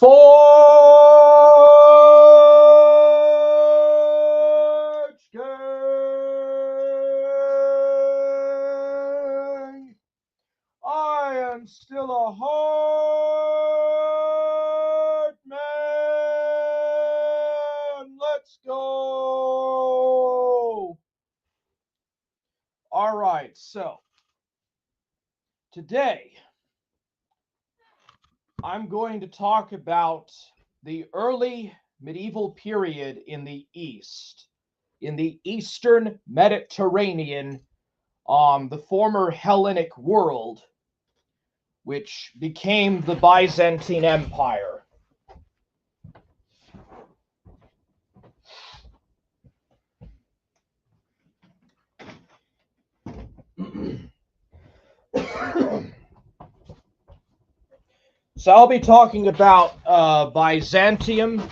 Forge gang! I am still a hard man. Let's go. All right, so today I'm going to talk about the early medieval period in the East, in the Eastern Mediterranean, the former Hellenic world, which became the Byzantine Empire. So I'll be talking about Byzantium,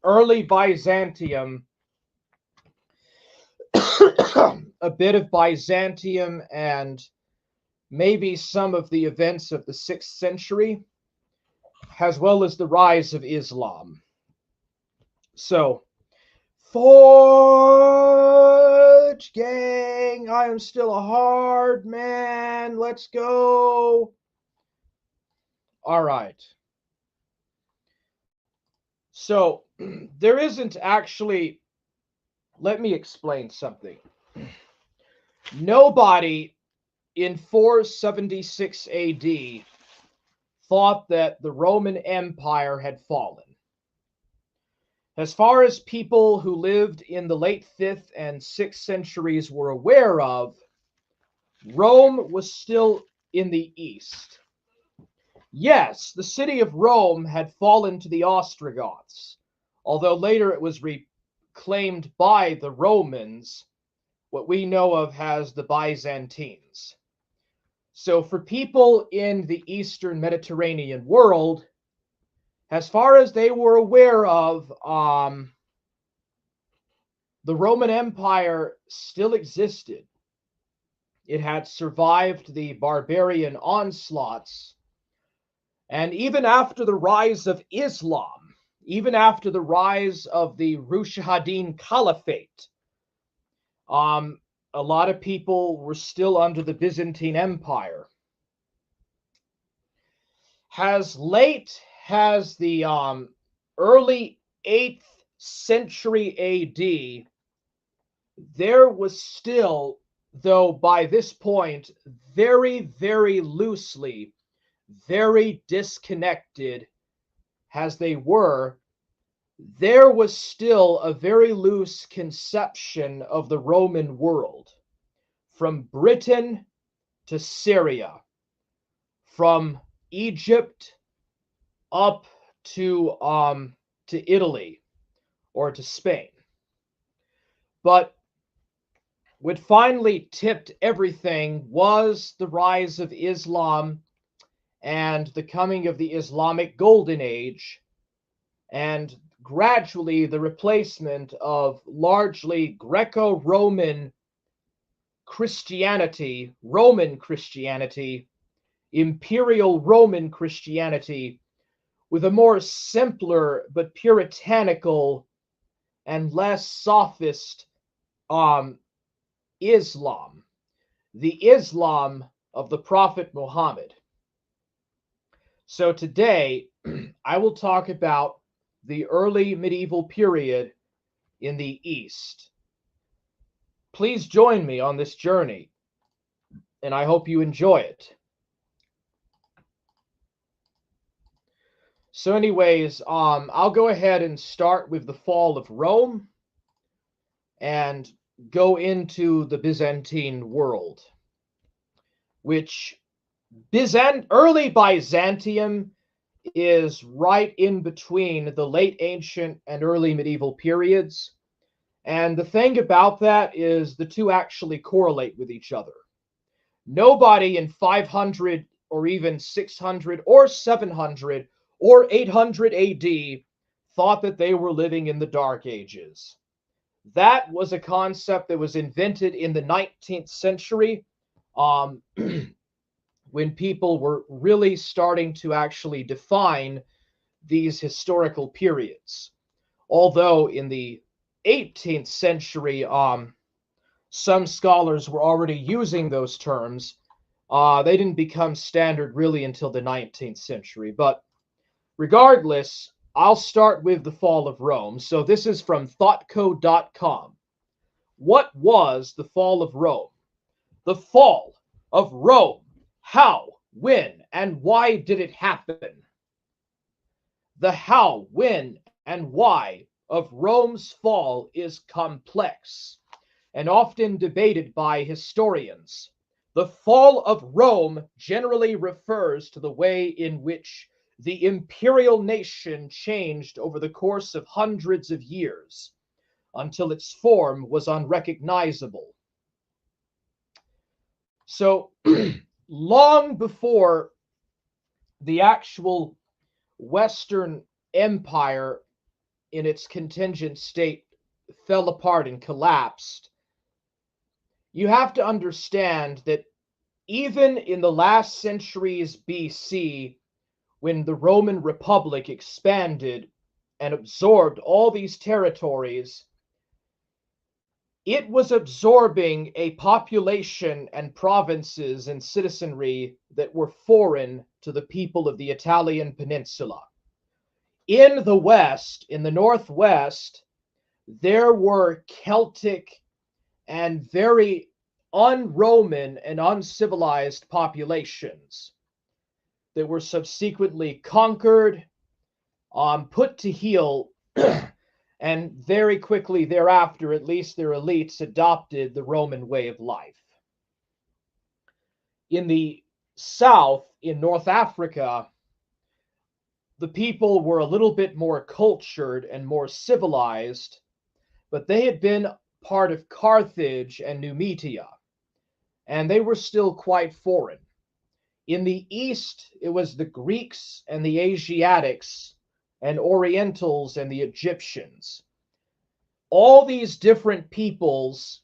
early Byzantium, a bit of Byzantium, and maybe some of the events of the 6th century, as well as the rise of Islam. So, Forge gang, I am still a hard man. Let's go. All right. So, there isn't actually, let me explain something. Nobody in 476 AD thought that the Roman Empire had fallen. As far as people who lived in the late 5th and 6th centuries were aware of, Rome was still in the east. Yes, the city of Rome had fallen to the Ostrogoths, although later it was reclaimed by the Romans, what we know of as the Byzantines. So for people in the Eastern Mediterranean world, as far as they were aware of, the Roman Empire still existed. It had survived the barbarian onslaughts. And even after the rise of Islam, even after the rise of the Rushahadin Caliphate, a lot of people were still under the Byzantine Empire. As late as the early 8th century AD, there was still, though by this point, very, very loosely, very disconnected as they were, there was still a very loose conception of the Roman world, from Britain to Syria, from Egypt up to Italy or to Spain. But what finally tipped everything was the rise of Islam and the coming of the Islamic Golden Age, and gradually the replacement of largely Greco-Roman Christianity, Roman Christianity, Imperial Roman Christianity, with a more simpler but puritanical and less sophist Islam, the Islam of the Prophet Muhammad. So today, I will talk about the early medieval period in the East. Please join me on this journey, and I hope you enjoy it. So anyways, I'll go ahead and start with the fall of Rome and go into the Byzantine world, which early Byzantium is right in between the late ancient and early medieval periods. And the thing about that is the two actually correlate with each other. Nobody in 500 or even 600 or 700 or 800 AD thought that they were living in the Dark Ages. That was a concept that was invented in the 19th century. when people were really starting to actually define these historical periods. Although in the 18th century, some scholars were already using those terms. They didn't become standard really until the 19th century. But regardless, I'll start with the fall of Rome. So this is from thoughtcode.com. What was the fall of Rome? The fall of Rome. How, when, and why did it happen? The how, when, and why of Rome's fall is complex and often debated by historians. The fall of Rome generally refers to the way in which the imperial nation changed over the course of hundreds of years until its form was unrecognizable. So, long before the actual Western Empire in its contingent state fell apart and collapsed, you have to understand that even in the last centuries BC, when the Roman Republic expanded and absorbed all these territories, it was absorbing a population and provinces and citizenry that were foreign to the people of the Italian peninsula. In the West, in the Northwest, there were Celtic and very un-Roman and uncivilized populations that were subsequently conquered, put to heel, and very quickly thereafter, at least their elites adopted the Roman way of life. In the South, in North Africa, the people were a little bit more cultured and more civilized, but they had been part of Carthage and Numidia, and they were still quite foreign. In the East, it was the Greeks and the Asiatics and Orientals and the Egyptians. All these different peoples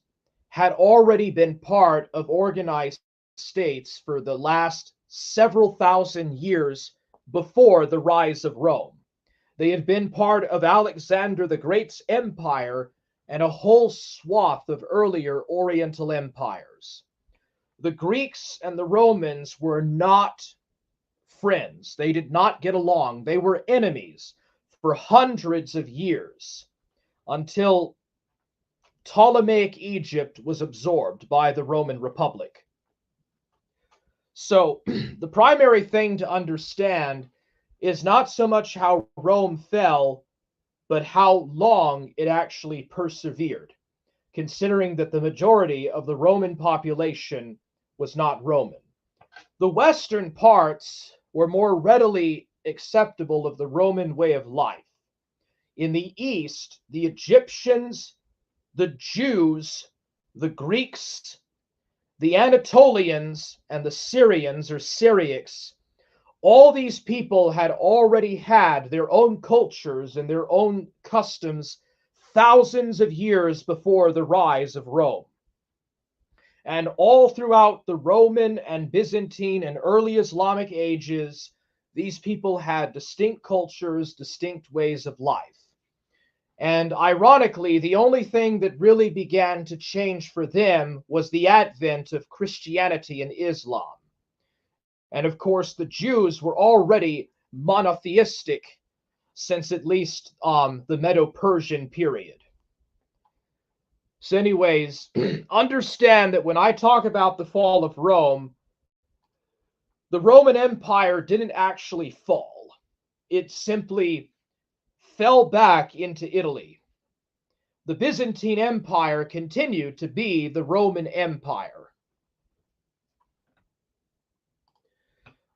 had already been part of organized states for the last several thousand years before the rise of Rome. They had been part of Alexander the Great's empire and a whole swath of earlier Oriental empires. The Greeks and the Romans were not friends. They did not get along. They were enemies for hundreds of years until Ptolemaic Egypt was absorbed by the Roman Republic. So the primary thing to understand is not so much how Rome fell, but how long it actually persevered, considering that the majority of the Roman population was not Roman. The western parts were more readily acceptable of the Roman way of life. In the East, the Egyptians, the Jews, the Greeks, the Anatolians, and the Syrians or Syriacs, all these people had already had their own cultures and their own customs thousands of years before the rise of Rome. And all throughout the Roman and Byzantine and early Islamic ages, these people had distinct cultures, distinct ways of life. And ironically, the only thing that really began to change for them was the advent of Christianity and Islam. And of course, the Jews were already monotheistic since at least the Medo-Persian period. So anyways, understand that when I talk about the fall of Rome, the Roman Empire didn't actually fall. It simply fell back into Italy. The Byzantine Empire continued to be the Roman Empire.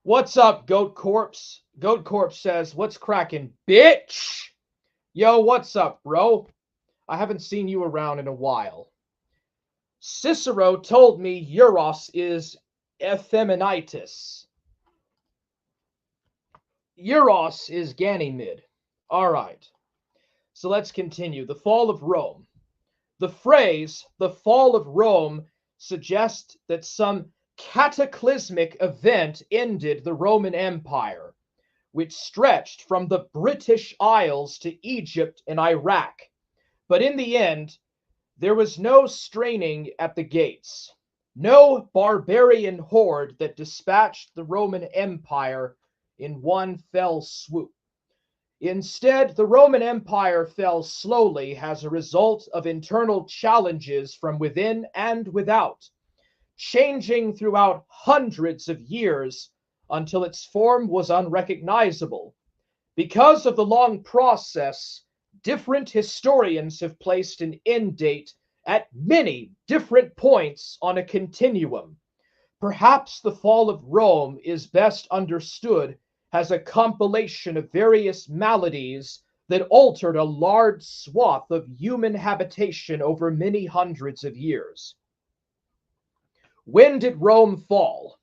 What's up, Goat Corpse? Goat Corpse says, what's cracking, bitch? Yo, what's up, bro? I haven't seen you around in a while. Cicero told me Euros is effeminitis. Euros is Ganymede. All right. So let's continue. The fall of Rome. The phrase, the fall of Rome, suggests that some cataclysmic event ended the Roman Empire, which stretched from the British Isles to Egypt and Iraq. But in the end, there was no straining at the gates, no barbarian horde that dispatched the Roman Empire in one fell swoop. Instead, the Roman Empire fell slowly as a result of internal challenges from within and without, changing throughout hundreds of years until its form was unrecognizable. Because of the long process, different historians have placed an end date at many different points on a continuum. Perhaps the fall of Rome is best understood as a compilation of various maladies that altered a large swath of human habitation over many hundreds of years. When did Rome fall?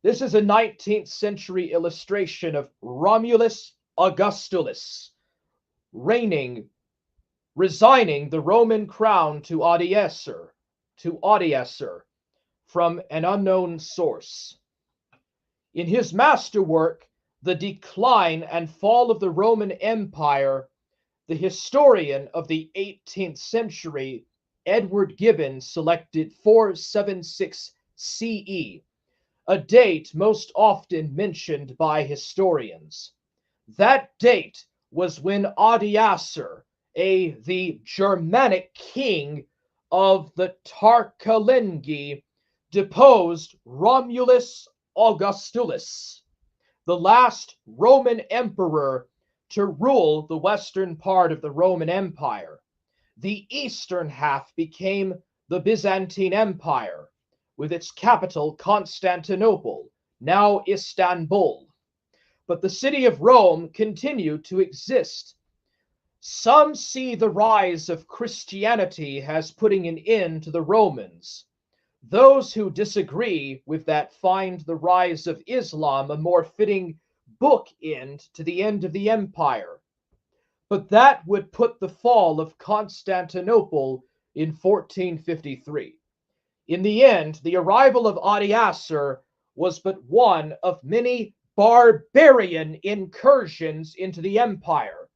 This is a 19th century illustration of Romulus Augustulus resigning the Roman crown to Audiacer from an unknown source. In his masterwork, The Decline and Fall of the Roman Empire, the historian of the 18th century, Edward Gibbon, selected 476 CE, a date most often mentioned by historians. That date was when Audiacer, the Germanic king of the Tarkalengi, deposed Romulus Augustulus, the last Roman emperor to rule the western part of the Roman Empire. The eastern half became the Byzantine Empire, with its capital Constantinople, now Istanbul. But the city of Rome continued to exist. Some see the rise of Christianity as putting an end to the Romans. Those who disagree with that find the rise of Islam a more fitting bookend to the end of the empire. But that would put the fall of Constantinople in 1453. In the end, the arrival of Audiacer was but one of many barbarian incursions into the empire.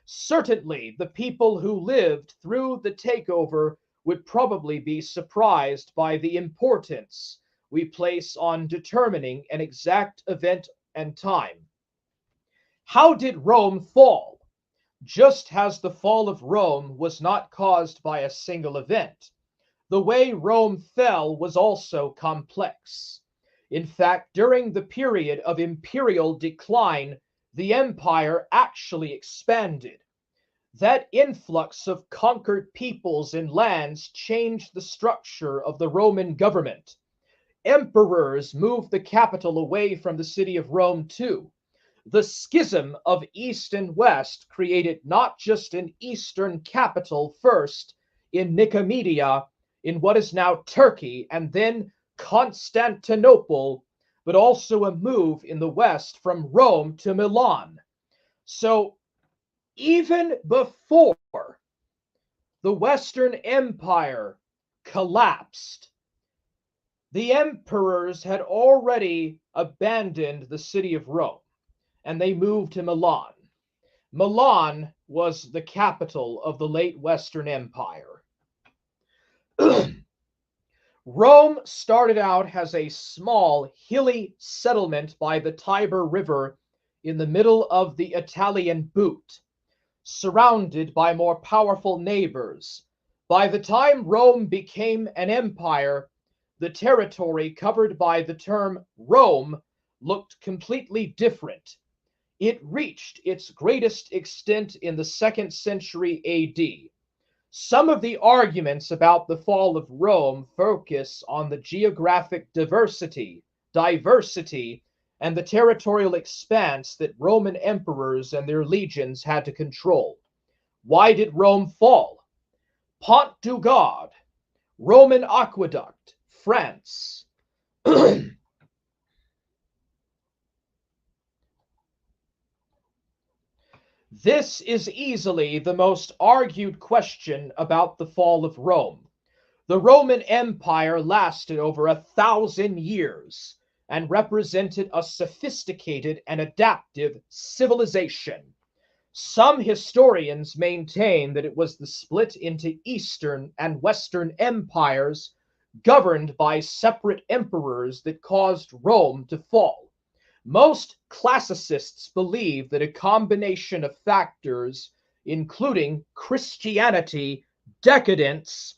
Certainly, the people who lived through the takeover would probably be surprised by the importance we place on determining an exact event and time. How did Rome fall? Just as the fall of Rome was not caused by a single event, the way Rome fell was also complex. In fact, during the period of imperial decline, the empire actually expanded. That influx of conquered peoples and lands changed the structure of the Roman government. Emperors moved the capital away from the city of Rome too. The schism of East and West created not just an Eastern capital first in Nicomedia, in what is now Turkey, and then Constantinople, but also a move in the West from Rome to Milan. So even before the Western Empire collapsed, the emperors had already abandoned the city of Rome, and they moved to Milan. Milan was the capital of the late Western Empire. Rome started out as a small, hilly settlement by the Tiber River in the middle of the Italian boot, surrounded by more powerful neighbors. By the time Rome became an empire, the territory covered by the term Rome looked completely different. It reached its greatest extent in the 2nd century AD. Some of the arguments about the fall of Rome focus on the geographic diversity, and the territorial expanse that Roman emperors and their legions had to control. Why did Rome fall? Pont du Gard, Roman aqueduct, France. This is easily the most argued question about the fall of Rome. The Roman Empire lasted over 1,000 years and represented a sophisticated and adaptive civilization. Some historians maintain that it was the split into Eastern and Western empires governed by separate emperors that caused Rome to fall. Most classicists believe that a combination of factors, including Christianity, decadence,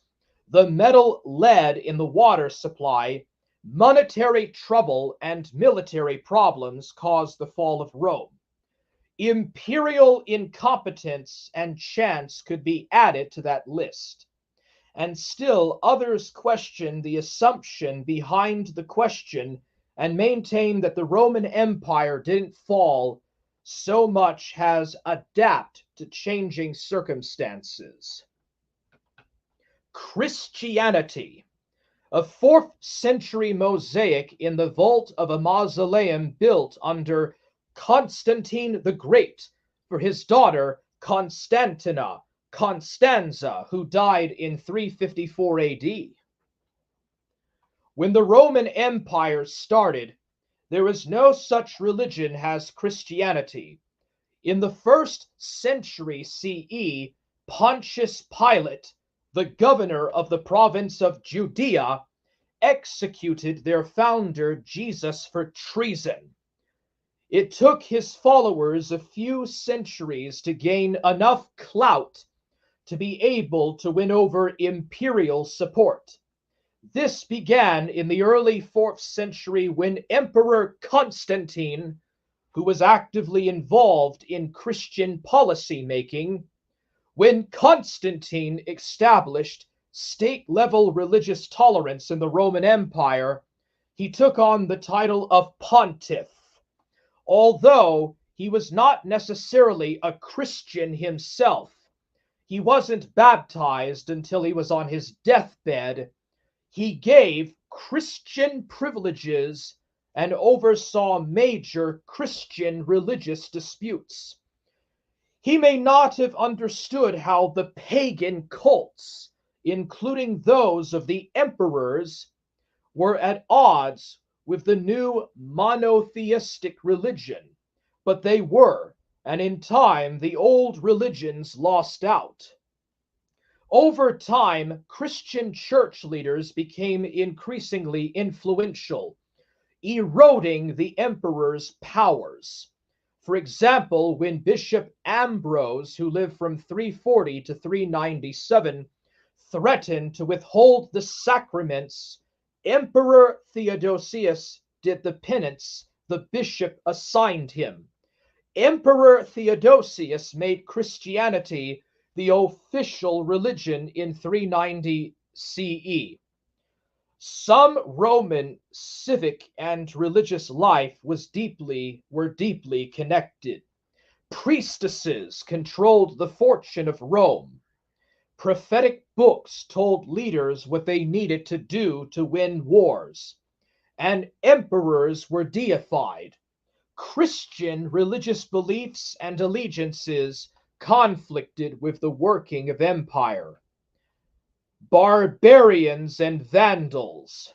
the metal lead in the water supply, monetary trouble, and military problems, caused the fall of Rome. Imperial incompetence and chance could be added to that list. And still others question the assumption behind the question and maintain that the Roman Empire didn't fall so much as adapt to changing circumstances. Christianity. A 4th century mosaic in the vault of a mausoleum built under Constantine the Great for his daughter Constanza, who died in 354 AD. When the Roman Empire started, there was no such religion as Christianity. In the 1st century CE, Pontius Pilate, the governor of the province of Judea, executed their founder Jesus for treason. It took his followers a few centuries to gain enough clout to be able to win over imperial support. This began in the early 4th century when Emperor Constantine, who was actively involved in Christian policy making, when Constantine established state-level religious tolerance in the Roman Empire, he took on the title of pontiff. Although he was not necessarily a Christian himself, he wasn't baptized until he was on his deathbed. He gave Christian privileges and oversaw major Christian religious disputes. He may not have understood how the pagan cults, including those of the emperors, were at odds with the new monotheistic religion, but they were, and in time the old religions lost out. Over time, Christian church leaders became increasingly influential, eroding the emperor's powers. For example, when Bishop Ambrose, who lived from 340 to 397, threatened to withhold the sacraments, Emperor Theodosius did the penance the bishop assigned him. Emperor Theodosius made Christianity the official religion in 390 CE. Some Roman civic and religious life were deeply connected. Priestesses controlled the fortune of Rome. Prophetic books told leaders what they needed to do to win wars, and emperors were deified. Christian religious beliefs and allegiances conflicted with the working of empire. Barbarians and Vandals.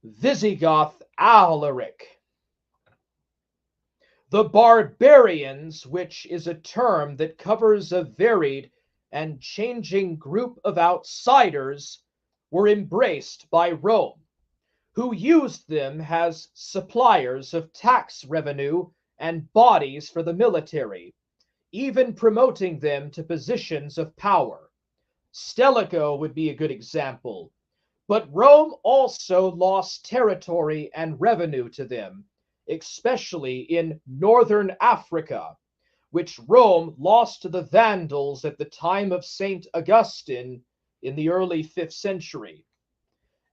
Visigoth Alaric. The barbarians, which is a term that covers a varied and changing group of outsiders, were embraced by Rome, who used them as suppliers of tax revenue and bodies for the military, even promoting them to positions of power. Stilicho would be a good example, but Rome also lost territory and revenue to them, especially in northern Africa, which Rome lost to the Vandals at the time of St. Augustine in the early 5th century.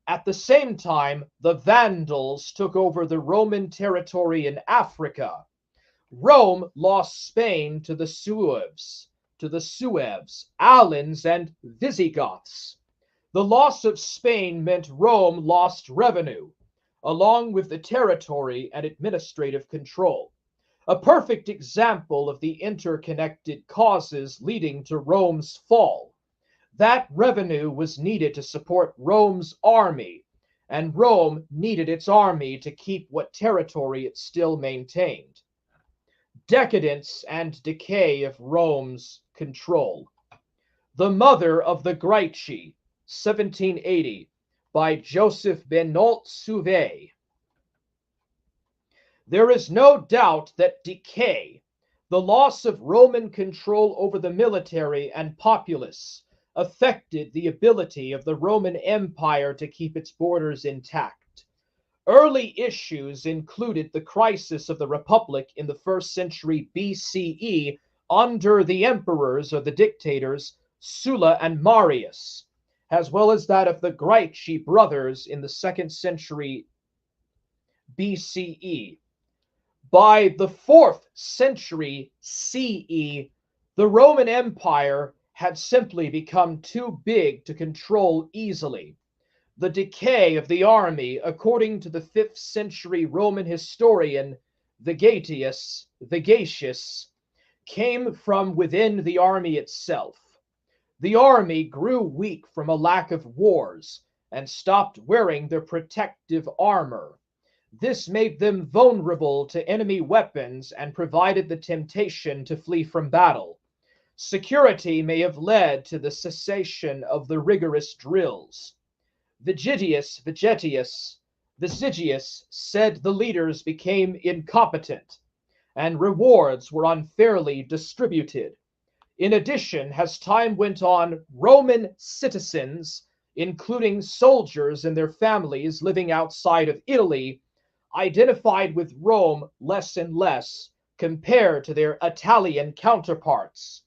At the same time, the Vandals took over the Roman territory in Africa. Rome lost Spain to the Sueves, Alans, and Visigoths. The loss of Spain meant Rome lost revenue, along with the territory and administrative control. A perfect example of the interconnected causes leading to Rome's fall. That revenue was needed to support Rome's army, and Rome needed its army to keep what territory it still maintained. Decadence and decay of Rome's control. The Mother of the Graici, 1780, by Joseph Benoit Sauvé. There is no doubt that decay, the loss of Roman control over the military and populace, affected the ability of the Roman Empire to keep its borders intact. Early issues included the crisis of the Republic in the 1st century BCE under the emperors or the dictators Sulla and Marius, as well as that of the Graici brothers in the 2nd century BCE. By the 4th century CE, the Roman Empire had simply become too big to control easily. The decay of the army, according to the 5th century Roman historian Vegetius, came from within the army itself. The army grew weak from a lack of wars and stopped wearing their protective armor. This made them vulnerable to enemy weapons and provided the temptation to flee from battle. Security may have led to the cessation of the rigorous drills. Vegetius said the leaders became incompetent, and rewards were unfairly distributed. In addition, as time went on, Roman citizens, including soldiers and their families living outside of Italy, identified with Rome less and less compared to their Italian counterparts.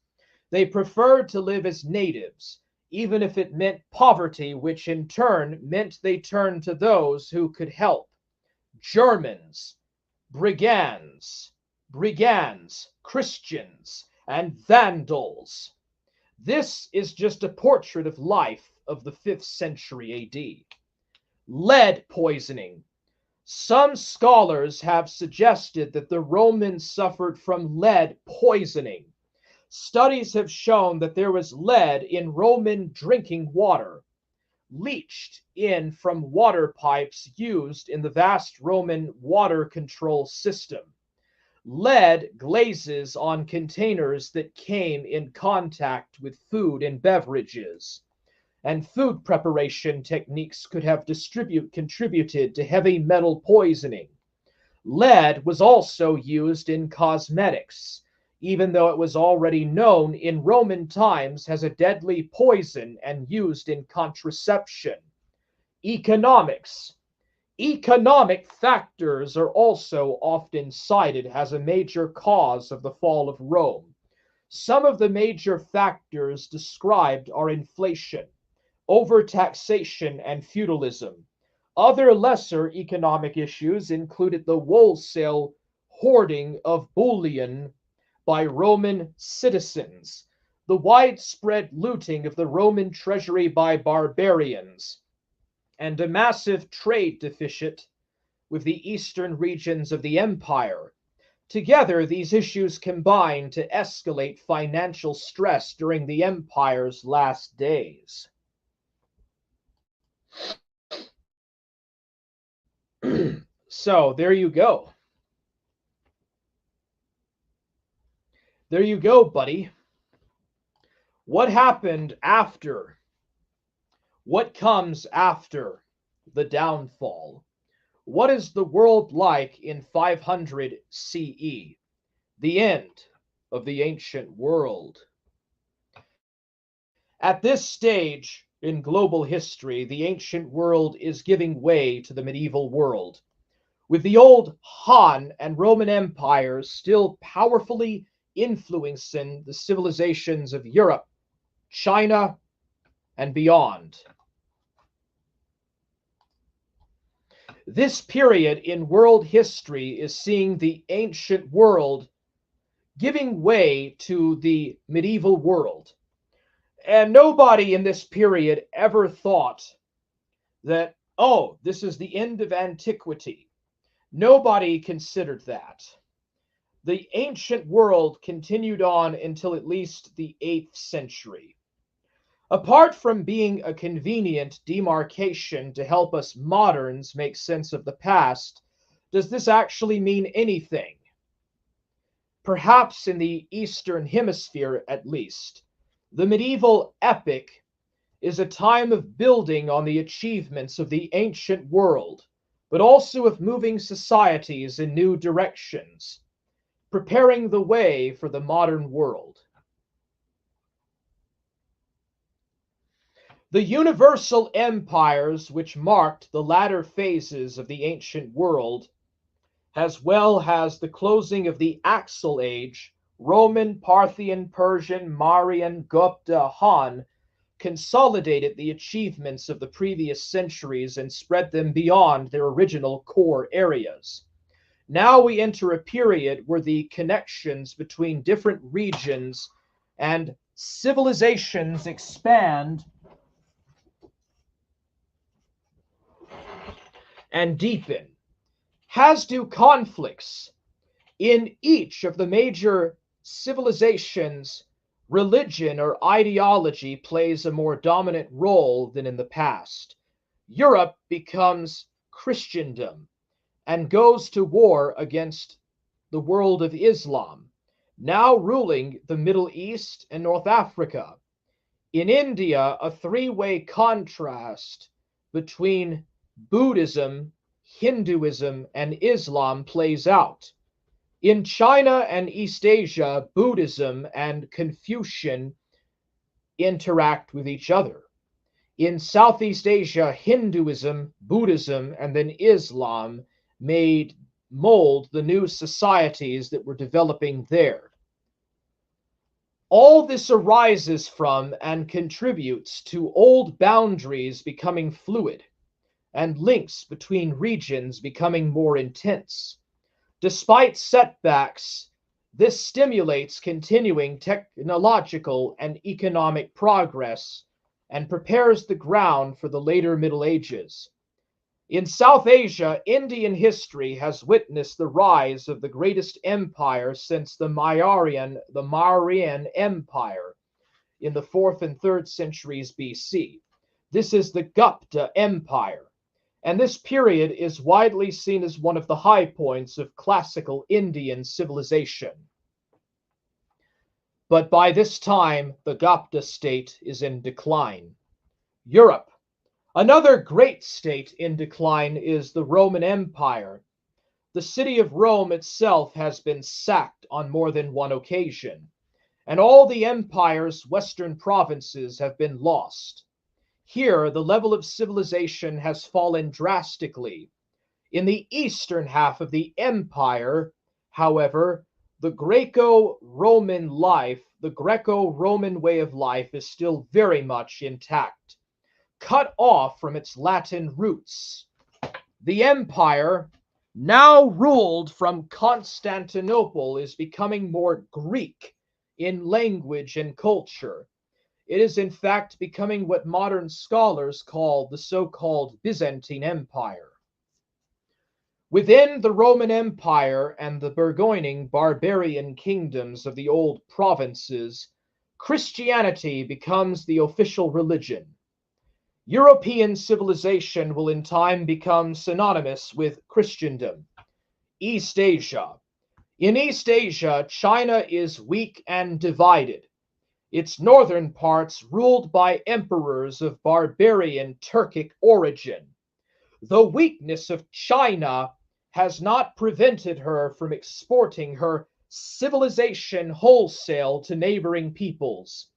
They preferred to live as natives, even if it meant poverty, which in turn meant they turned to those who could help. Germans, brigands, Christians, and Vandals. This is just a portrait of life of the 5th century AD. Lead poisoning. Some scholars have suggested that the Romans suffered from lead poisoning. Studies have shown that there was lead in Roman drinking water, leached in from water pipes used in the vast Roman water control system. Lead glazes on containers that came in contact with food and beverages, and food preparation techniques could have contributed to heavy metal poisoning. Lead was also used in cosmetics, even though it was already known in Roman times as a deadly poison and used in contraception. Economics. Economic factors are also often cited as a major cause of the fall of Rome. Some of the major factors described are inflation, overtaxation, and feudalism. Other lesser economic issues included the wholesale hoarding of bullion by Roman citizens, the widespread looting of the Roman treasury by barbarians, and a massive trade deficit with the eastern regions of the empire. Together, these issues combined to escalate financial stress during the empire's last days. So, there you go. There you go, buddy. What happened after? What comes after the downfall? What is the world like in 500 CE? The end of the ancient world. At this stage in global history, the ancient world is giving way to the medieval world, with the old Han and Roman empires still powerfully influencing the civilizations of Europe, China, and beyond. This period in world history is seeing the ancient world giving way to the medieval world. And nobody in this period ever thought that, oh, this is the end of antiquity. Nobody considered that. The ancient world continued on until at least the 8th century. Apart from being a convenient demarcation to help us moderns make sense of the past, does this actually mean anything? Perhaps in the Eastern Hemisphere at least. The medieval epic is a time of building on the achievements of the ancient world, but also of moving societies in new directions, preparing the way for the modern world. The universal empires which marked the latter phases of the ancient world, as well as the closing of the Axial Age, Roman, Parthian, Persian, Mauryan, Gupta, Han, consolidated the achievements of the previous centuries and spread them beyond their original core areas. Now we enter a period where the connections between different regions and civilizations expand and deepen, as do conflicts. In each of the major civilizations, religion or ideology plays a more dominant role than in the past. Europe becomes Christendom and goes to war against the world of Islam, now ruling the Middle East and North Africa. In India, a three-way contrast between Buddhism, Hinduism, and Islam plays out. In China and East Asia, Buddhism and Confucian interact with each other. In Southeast Asia, Hinduism, Buddhism, and then Islam mold the new societies that were developing there. All this arises from and contributes to old boundaries becoming fluid and links between regions becoming more intense. Despite setbacks, this stimulates continuing technological and economic progress and prepares the ground for the later Middle Ages. In South Asia, Indian history has witnessed the rise of the greatest empire since the Mauryan Empire in the 4th and 3rd centuries BC. This is the Gupta Empire, and this period is widely seen as one of the high points of classical Indian civilization. But by this time, the Gupta state is in decline. Europe. Another great state in decline is the Roman Empire. The city of Rome itself has been sacked on more than one occasion, and all the empire's western provinces have been lost. Here, the level of civilization has fallen drastically. In the eastern half of the empire, however, the Greco-Roman way of life is still very much intact. Cut off from its Latin roots, the empire, now ruled from Constantinople, is becoming more Greek in language and culture. It is in fact becoming what modern scholars call the so-called Byzantine Empire. Within the Roman Empire and the burgeoning barbarian kingdoms of the old provinces, Christianity becomes the official religion. European civilization will in time become synonymous with Christendom. East Asia. In East Asia, China is weak and divided. Its northern parts ruled by emperors of barbarian Turkic origin. The weakness of China has not prevented her from exporting her civilization wholesale to neighboring peoples.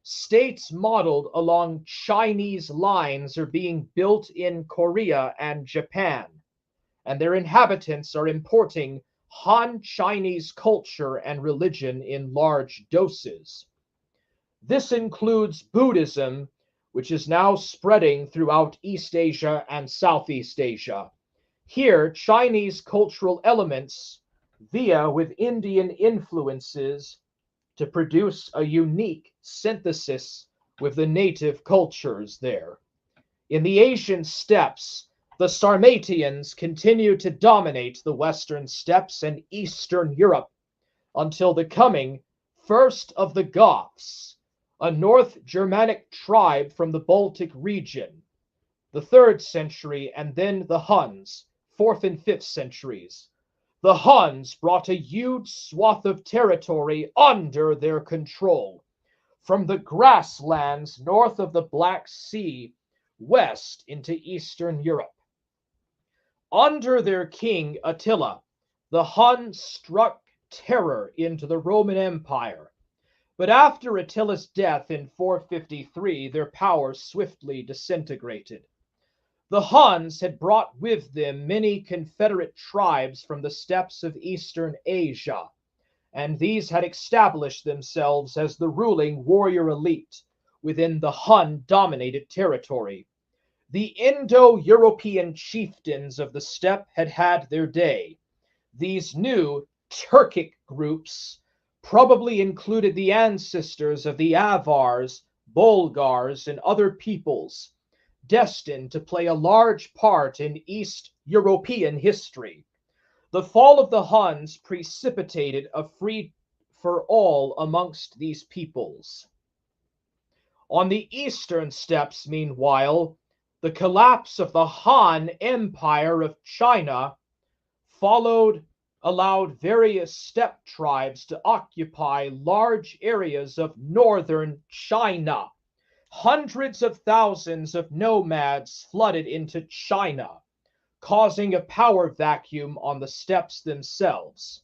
States modeled along Chinese lines are being built in Korea and Japan, and their inhabitants are importing Han Chinese culture and religion in large doses. This includes Buddhism, which is now spreading throughout East Asia and Southeast Asia. Here, Chinese cultural elements via with Indian influences to produce a unique synthesis with the native cultures there. In the Asian steppes, the Sarmatians continue to dominate the western steppes and eastern Europe until the coming first of the Goths, a North Germanic tribe from the Baltic region, the 3rd century, and then the Huns, 4th and 5th centuries. The Huns brought a huge swath of territory under their control, from the grasslands north of the Black Sea west into Eastern Europe. Under their king Attila, the Huns struck terror into the Roman Empire. But after Attila's death in 453, their power swiftly disintegrated. The Huns had brought with them many confederate tribes from the steppes of Eastern Asia, and these had established themselves as the ruling warrior elite within the Hun-dominated territory. The Indo-European chieftains of the steppe had had their day. These new Turkic groups probably included the ancestors of the Avars, Bulgars, and other peoples destined to play a large part in East European history. The fall of the Huns precipitated a free-for-all amongst these peoples. On the eastern steppes, meanwhile, the collapse of the Han Empire of China allowed various steppe tribes to occupy large areas of northern China. Hundreds of thousands of nomads flooded into China, causing a power vacuum on the steppes themselves.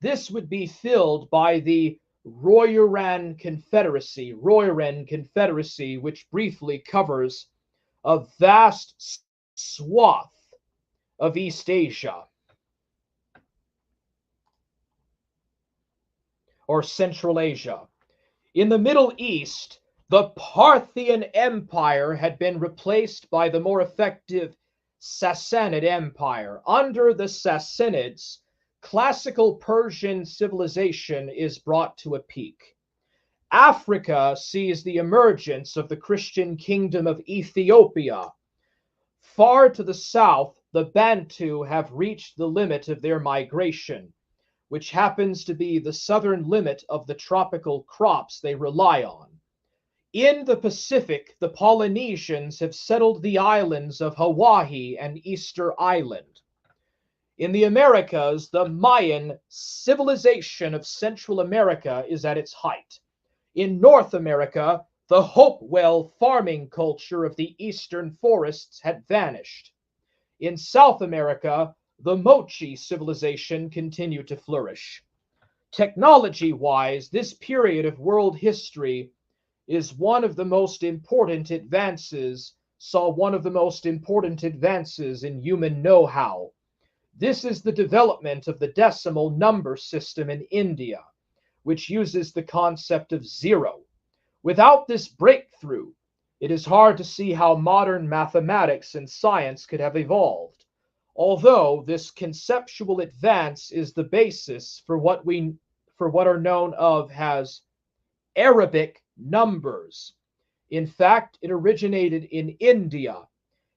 This would be filled by the Roiran Confederacy, which briefly covers a vast swath of East Asia, or Central Asia. In the Middle East, the Parthian Empire had been replaced by the more effective Sassanid Empire. Under the Sassanids, classical Persian civilization is brought to a peak. Africa sees the emergence of the Christian kingdom of Ethiopia. Far to the south, the Bantu have reached the limit of their migration, which happens to be the southern limit of the tropical crops they rely on. In the Pacific, the Polynesians have settled the islands of Hawaii and Easter Island. In the Americas, the Mayan civilization of Central America is at its height. In North America, the Hopewell farming culture of the eastern forests had vanished. In South America, the Mochi civilization continued to flourish. Technology-wise, this period of world history saw one of the most important advances in human know-how. This is the development of the decimal number system in India, which uses the concept of zero. Without this breakthrough, it is hard to see how modern mathematics and science could have evolved, although this conceptual advance is the basis for what are known of as Arabic numbers. In fact, it originated in India.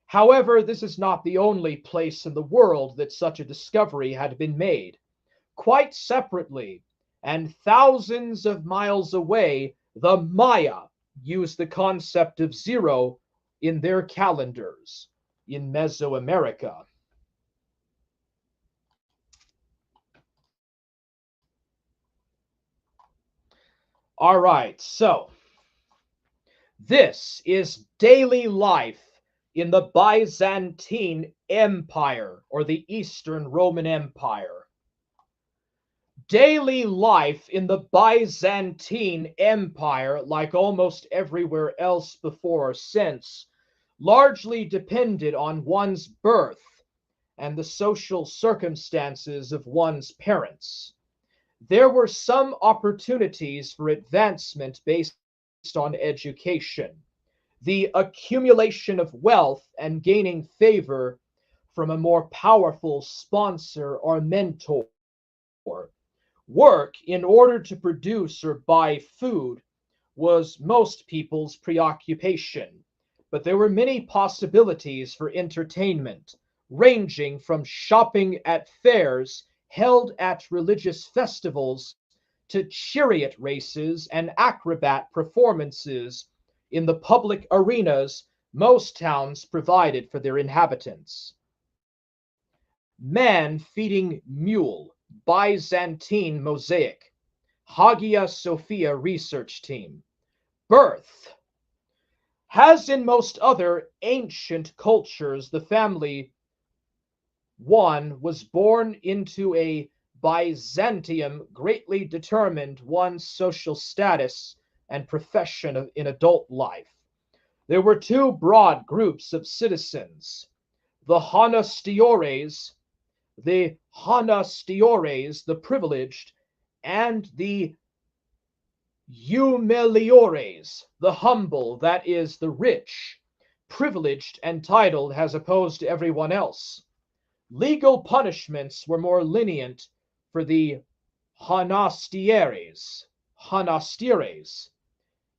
However, this is not the only place in the world that such a discovery had been made. Quite separately, and thousands of miles away, the Maya used the concept of zero in their calendars in Mesoamerica. All right, so this is daily life in the Byzantine Empire, or the Eastern Roman Empire. Daily life in the Byzantine Empire, like almost everywhere else before or since, largely depended on one's birth and the social circumstances of one's parents. There were some opportunities for advancement based on education, the accumulation of wealth, and gaining favor from a more powerful sponsor or mentor. Work in order to produce or buy food was most people's preoccupation, but there were many possibilities for entertainment, ranging from shopping at fairs held at religious festivals to chariot races and acrobat performances in the public arenas most towns provided for their inhabitants. Man feeding mule, Byzantine mosaic, Hagia Sophia research team. Birth. As in most other ancient cultures, the family one was born into a Byzantium greatly determined one's social status and profession in adult life. There were two broad groups of citizens, the honostiores, the privileged, and the humiliores, the humble, that is, the rich, privileged and titled as opposed to everyone else. Legal punishments were more lenient for the honostieres,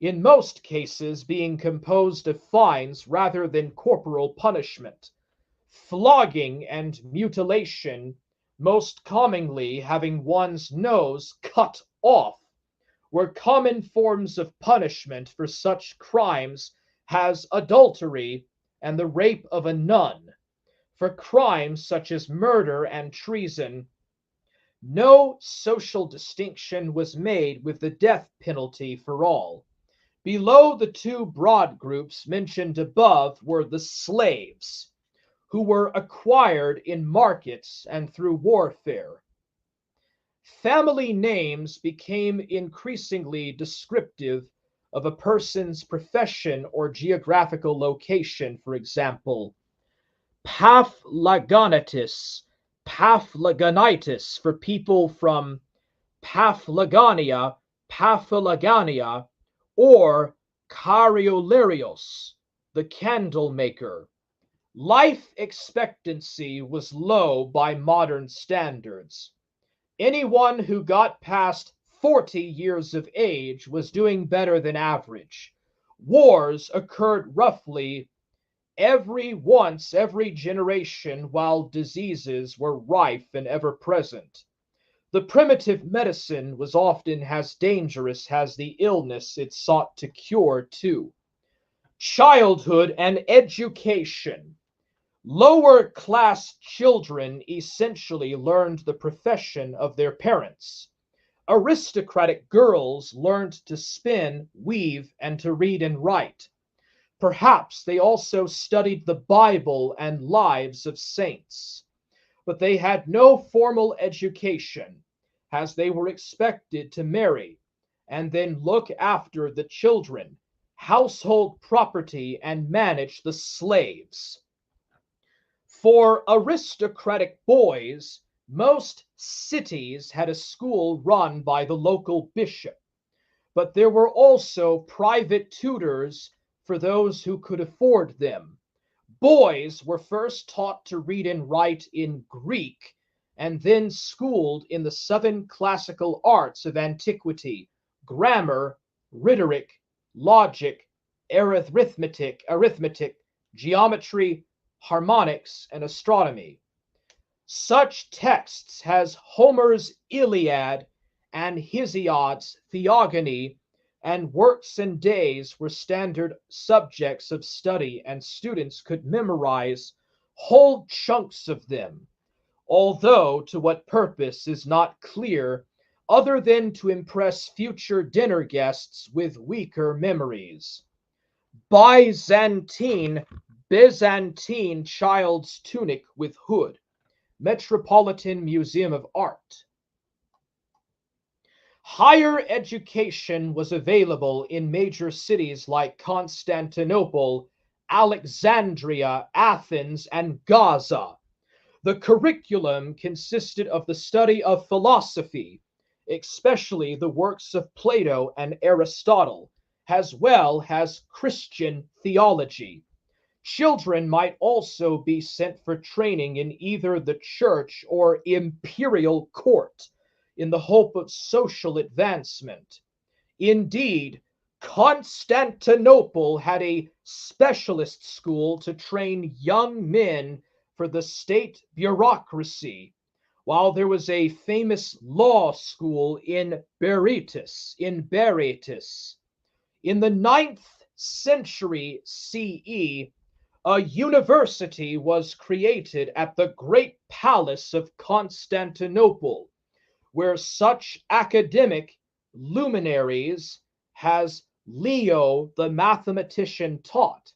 in most cases being composed of fines rather than corporal punishment. Flogging and mutilation, most commonly having one's nose cut off, were common forms of punishment for such crimes as adultery and the rape of a nun. For crimes such as murder and treason, no social distinction was made with the death penalty for all. Below the two broad groups mentioned above were the slaves, who were acquired in markets and through warfare. Family names became increasingly descriptive of a person's profession or geographical location. For example, Paphlagonitis for people from Paphlagonia, or Cariolarios, the candle maker. Life expectancy was low by modern standards. Anyone who got past 40 years of age was doing better than average. Wars occurred roughly every generation, while diseases were rife and ever present. The primitive medicine was often as dangerous as the illness it sought to cure, too. Childhood and education. Lower class children essentially learned the profession of their parents. Aristocratic girls learned to spin, weave, and to read and write. Perhaps they also studied the Bible and lives of saints. But they had no formal education, as they were expected to marry and then look after the children, household property, and manage the slaves. For aristocratic boys, most cities had a school run by the local bishop, but there were also private tutors for those who could afford them. Boys were first taught to read and write in Greek, and then schooled in the 7 classical arts of antiquity: grammar, rhetoric, logic, arithmetic, geometry, harmonics, and astronomy. Such texts as Homer's Iliad and Hesiod's Theogony and Works and Days were standard subjects of study, and students could memorize whole chunks of them, although to what purpose is not clear, other than to impress future dinner guests with weaker memories. Byzantine child's tunic with hood. Metropolitan Museum of Art. Higher education was available in major cities like Constantinople, Alexandria, Athens, and Gaza. The curriculum consisted of the study of philosophy, especially the works of Plato and Aristotle, as well as Christian theology. Children might also be sent for training in either the church or imperial court, in the hope of social advancement. Indeed, Constantinople had a specialist school to train young men for the state bureaucracy, while there was a famous law school in Berytus. In the 9th century CE, a university was created at the great palace of Constantinople, where such academic luminaries as Leo the mathematician taught.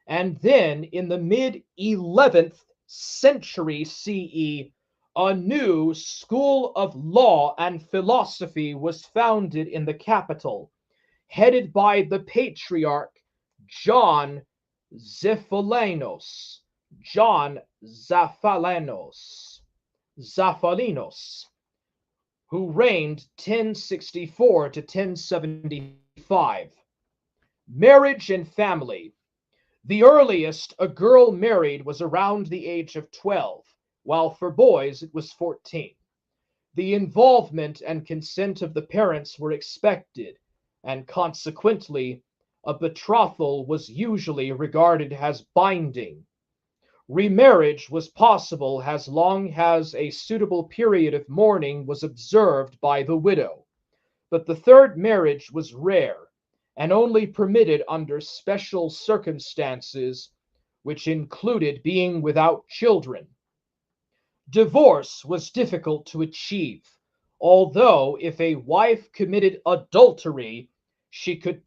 And then in the mid 11th century CE, a new school of law and philosophy was founded in the capital, headed by the patriarch John Zephalanos, John Zaphalanos, who reigned 1064 to 1075. Marriage and family. The earliest a girl married was around the age of 12, while for boys it was 14. The involvement and consent of the parents were expected, and consequently, a betrothal was usually regarded as binding. Remarriage was possible as long as a suitable period of mourning was observed by the widow, but the third marriage was rare and only permitted under special circumstances, which included being without children. Divorce was difficult to achieve, although if a wife committed adultery, she could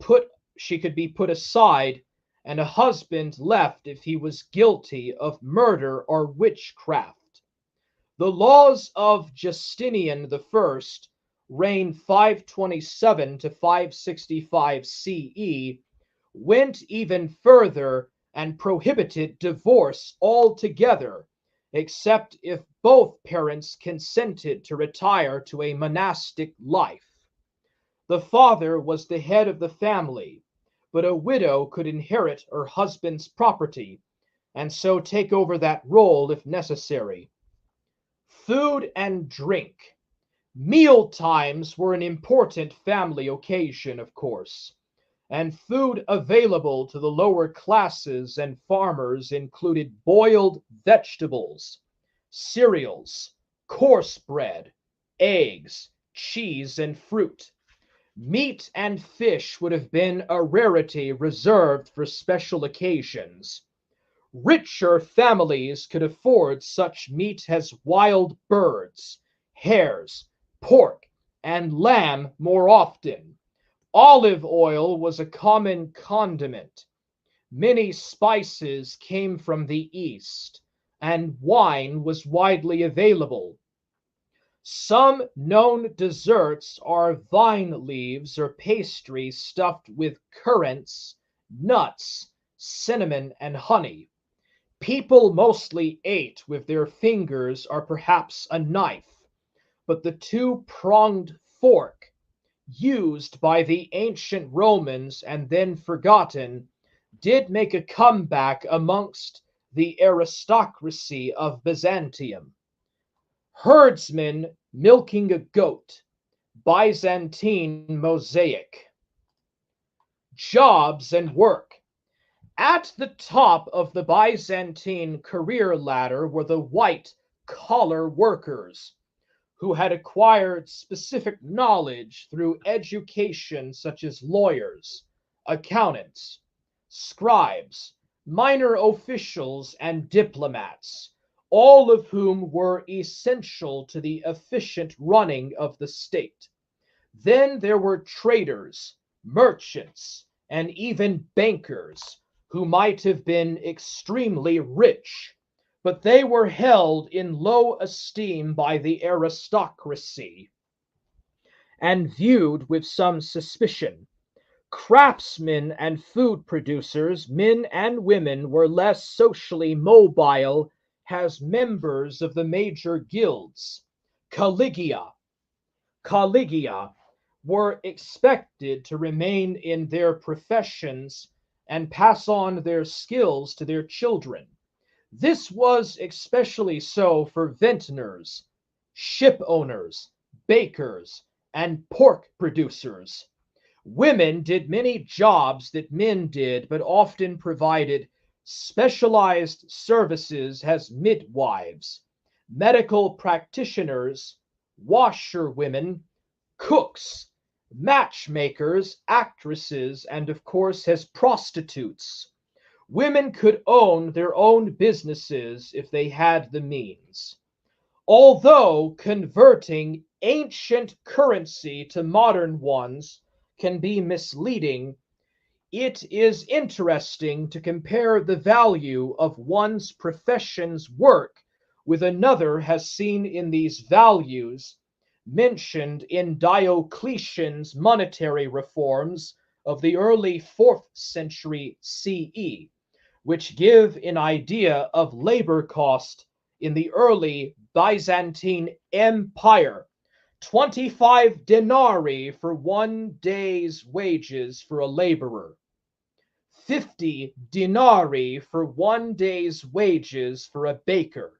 be put aside, and a husband left if he was guilty of murder or witchcraft. The laws of Justinian I, reigned 527 to 565 CE, went even further and prohibited divorce altogether, except if both parents consented to retire to a monastic life. The father was the head of the family, but a widow could inherit her husband's property and so take over that role if necessary. Food and drink. Meal times were an important family occasion, of course, and food available to the lower classes and farmers included boiled vegetables, cereals, coarse bread, eggs, cheese, and fruit. Meat and fish would have been a rarity reserved for special occasions. Richer families could afford such meat as wild birds, hares, pork, and lamb more often. Olive oil was a common condiment. Many spices came from the East, and wine was widely available. Some known desserts are vine leaves or pastry stuffed with currants, nuts, cinnamon, and honey. People mostly ate with their fingers or perhaps a knife, but the two-pronged fork, used by the ancient Romans and then forgotten, did make a comeback amongst the aristocracy of Byzantium. Herdsmen milking a goat, Byzantine mosaic. Jobs and work. At the top of the Byzantine career ladder were the white-collar workers, who had acquired specific knowledge through education such as lawyers, accountants, scribes, minor officials, and diplomats, all of whom were essential to the efficient running of the state. Then there were traders, merchants, and even bankers, who might have been extremely rich, but they were held in low esteem by the aristocracy and viewed with some suspicion. Craftsmen and food producers, men and women, were less socially mobile as members of the major guilds. Collegia were expected to remain in their professions and pass on their skills to their children. This was especially so for vintners, ship owners, bakers, and pork producers. Women did many jobs that men did, but often provided specialized services as midwives. medical practitioners, washerwomen, cooks, matchmakers, actresses, and of course as prostitutes. Women could own their own businesses if they had the means. Although converting ancient currency to modern ones can be misleading, it is interesting to compare the value of one's profession's work with another has seen in these values mentioned in Diocletian's monetary reforms of the early 4th century CE, which give an idea of labor cost in the early Byzantine Empire. 25 denarii for 1 day's wages for a laborer. 50 denarii for 1 day's wages for a baker.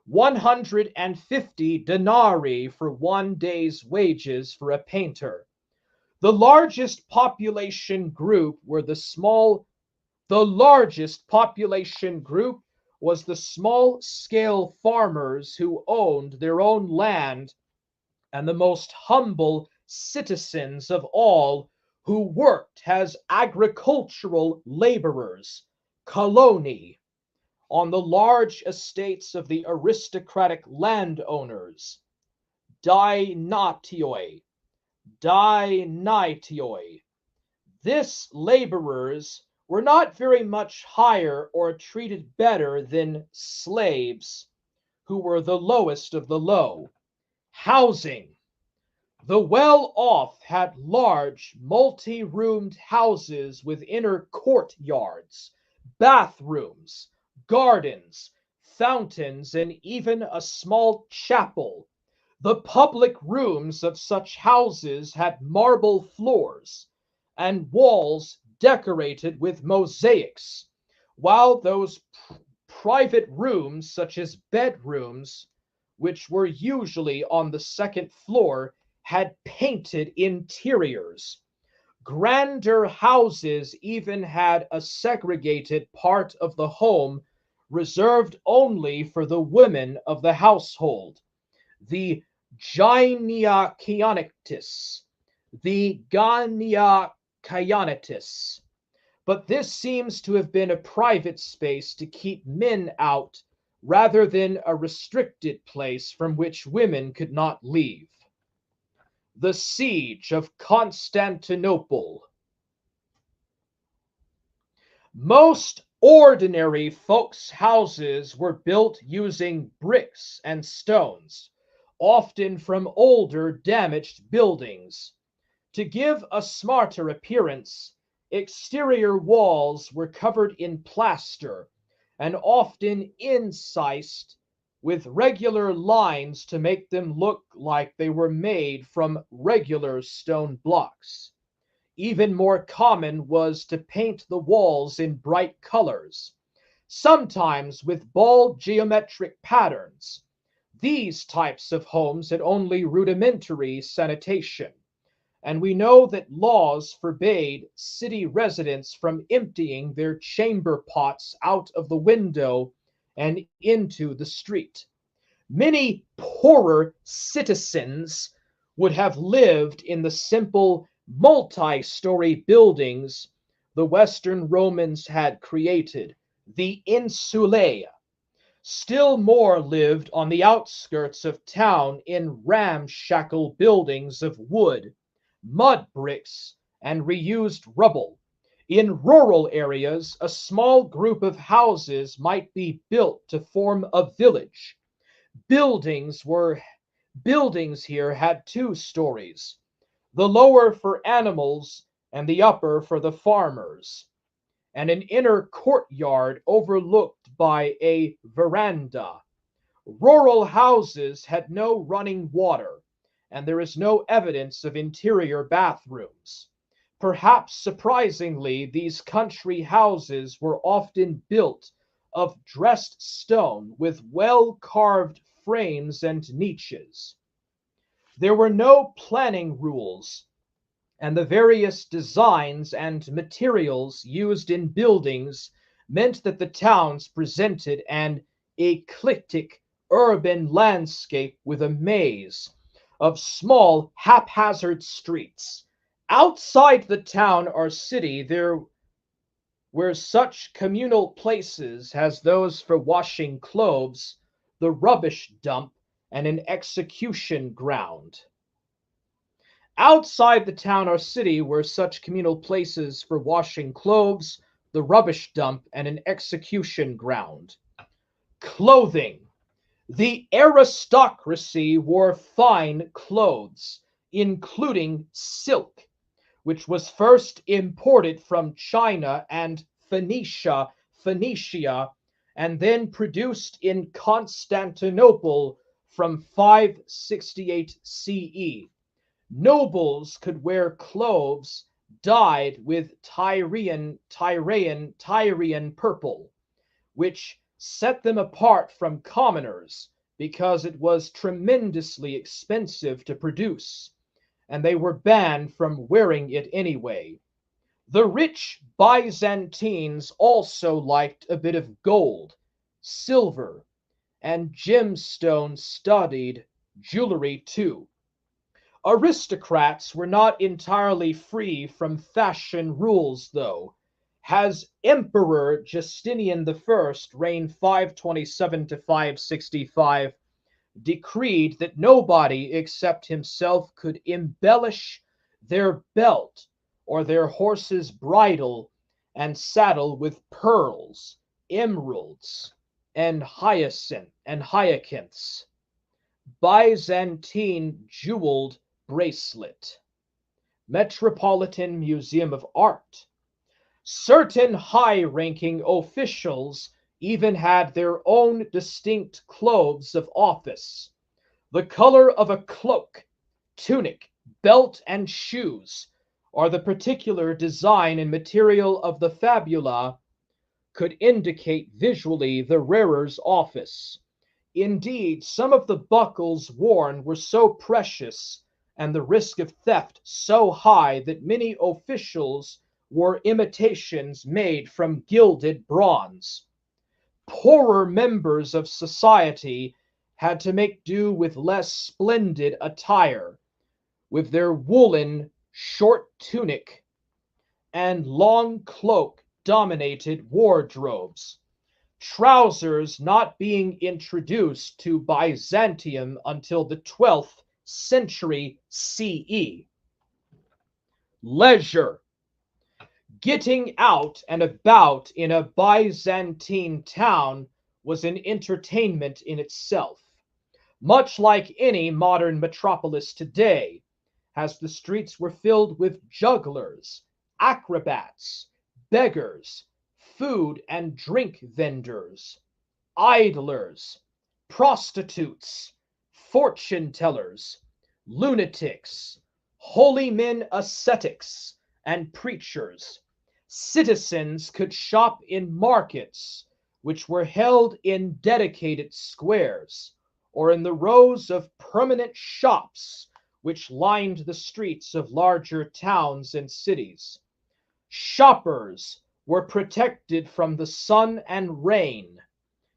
150 denarii for 1 day's wages for a painter. The largest population group was the small-scale farmers who owned their own land, and the most humble citizens of all who worked as agricultural laborers, coloni, on the large estates of the aristocratic landowners, dainatioi. These laborers were not very much higher or treated better than slaves, who were the lowest of the low. Housing. The well-off had large, multi-roomed houses with inner courtyards, bathrooms, gardens, fountains, and even a small chapel. The public rooms of such houses had marble floors and walls decorated with mosaics, while those private rooms, such as bedrooms, which were usually on the second floor, had painted interiors. Grander houses even had a segregated part of the home reserved only for the women of the household, the gynaecaonitis, but this seems to have been a private space to keep men out rather than a restricted place from which women could not leave. The Siege of Constantinople. Most ordinary folks' houses were built using bricks and stones, often from older, damaged buildings. To give a smarter appearance, exterior walls were covered in plaster and often incised with regular lines to make them look like they were made from regular stone blocks. Even more common was to paint the walls in bright colors, sometimes with bold geometric patterns. These types of homes had only rudimentary sanitation, and we know that laws forbade city residents from emptying their chamber pots out of the window and into the street. Many poorer citizens would have lived in the simple multi-story buildings the Western Romans had created, the insulae. Still more lived on the outskirts of town in ramshackle buildings of wood, mud bricks, and reused rubble. In rural areas, a small group of houses might be built to form a village. Buildings here had 2 stories, the lower for animals and the upper for the farmers, and an inner courtyard overlooked by a veranda. Rural houses had no running water, and there is no evidence of interior bathrooms. Perhaps surprisingly, these country houses were often built of dressed stone with well-carved frames and niches. There were no planning rules, and the various designs and materials used in buildings meant that the towns presented an eclectic urban landscape with a maze of small haphazard streets. Outside the town or city there were such communal places as those for washing clothes, the rubbish dump, and an execution ground. Outside the town or city were such communal places for washing clothes, the rubbish dump, and an execution ground. Clothing. The aristocracy wore fine clothes, including silk, which was first imported from China and Phoenicia, and then produced in Constantinople from 568 CE. Nobles could wear clothes dyed with Tyrian purple, which set them apart from commoners because it was tremendously expensive to produce, and they were banned from wearing it anyway. The rich Byzantines also liked a bit of gold, silver, and gemstone studded jewelry too. Aristocrats were not entirely free from fashion rules, though, as Emperor Justinian I, reigned 527 to 565, decreed that nobody except himself could embellish their belt or their horse's bridle and saddle with pearls, emeralds, and hyacinths. Byzantine jeweled bracelet. Metropolitan Museum of Art. Certain high-ranking officials even had their own distinct clothes of office. The color of a cloak, tunic, belt, and shoes, or the particular design and material of the fabula could indicate visually the wearer's office. Indeed, some of the buckles worn were so precious and the risk of theft so high that many officials wore imitations made from gilded bronze. Poorer members of society had to make do with less splendid attire, with their woolen short tunic and long cloak dominated wardrobes, trousers not being introduced to Byzantium until the 12th century CE. Leisure. Getting out and about in a Byzantine town was an entertainment in itself, much like any modern metropolis today, as the streets were filled with jugglers, acrobats, beggars, food and drink vendors, idlers, prostitutes, fortune tellers, lunatics, holy men ascetics, and preachers. Citizens could shop in markets, which were held in dedicated squares, or in the rows of permanent shops which lined the streets of larger towns and cities. Shoppers were protected from the sun and rain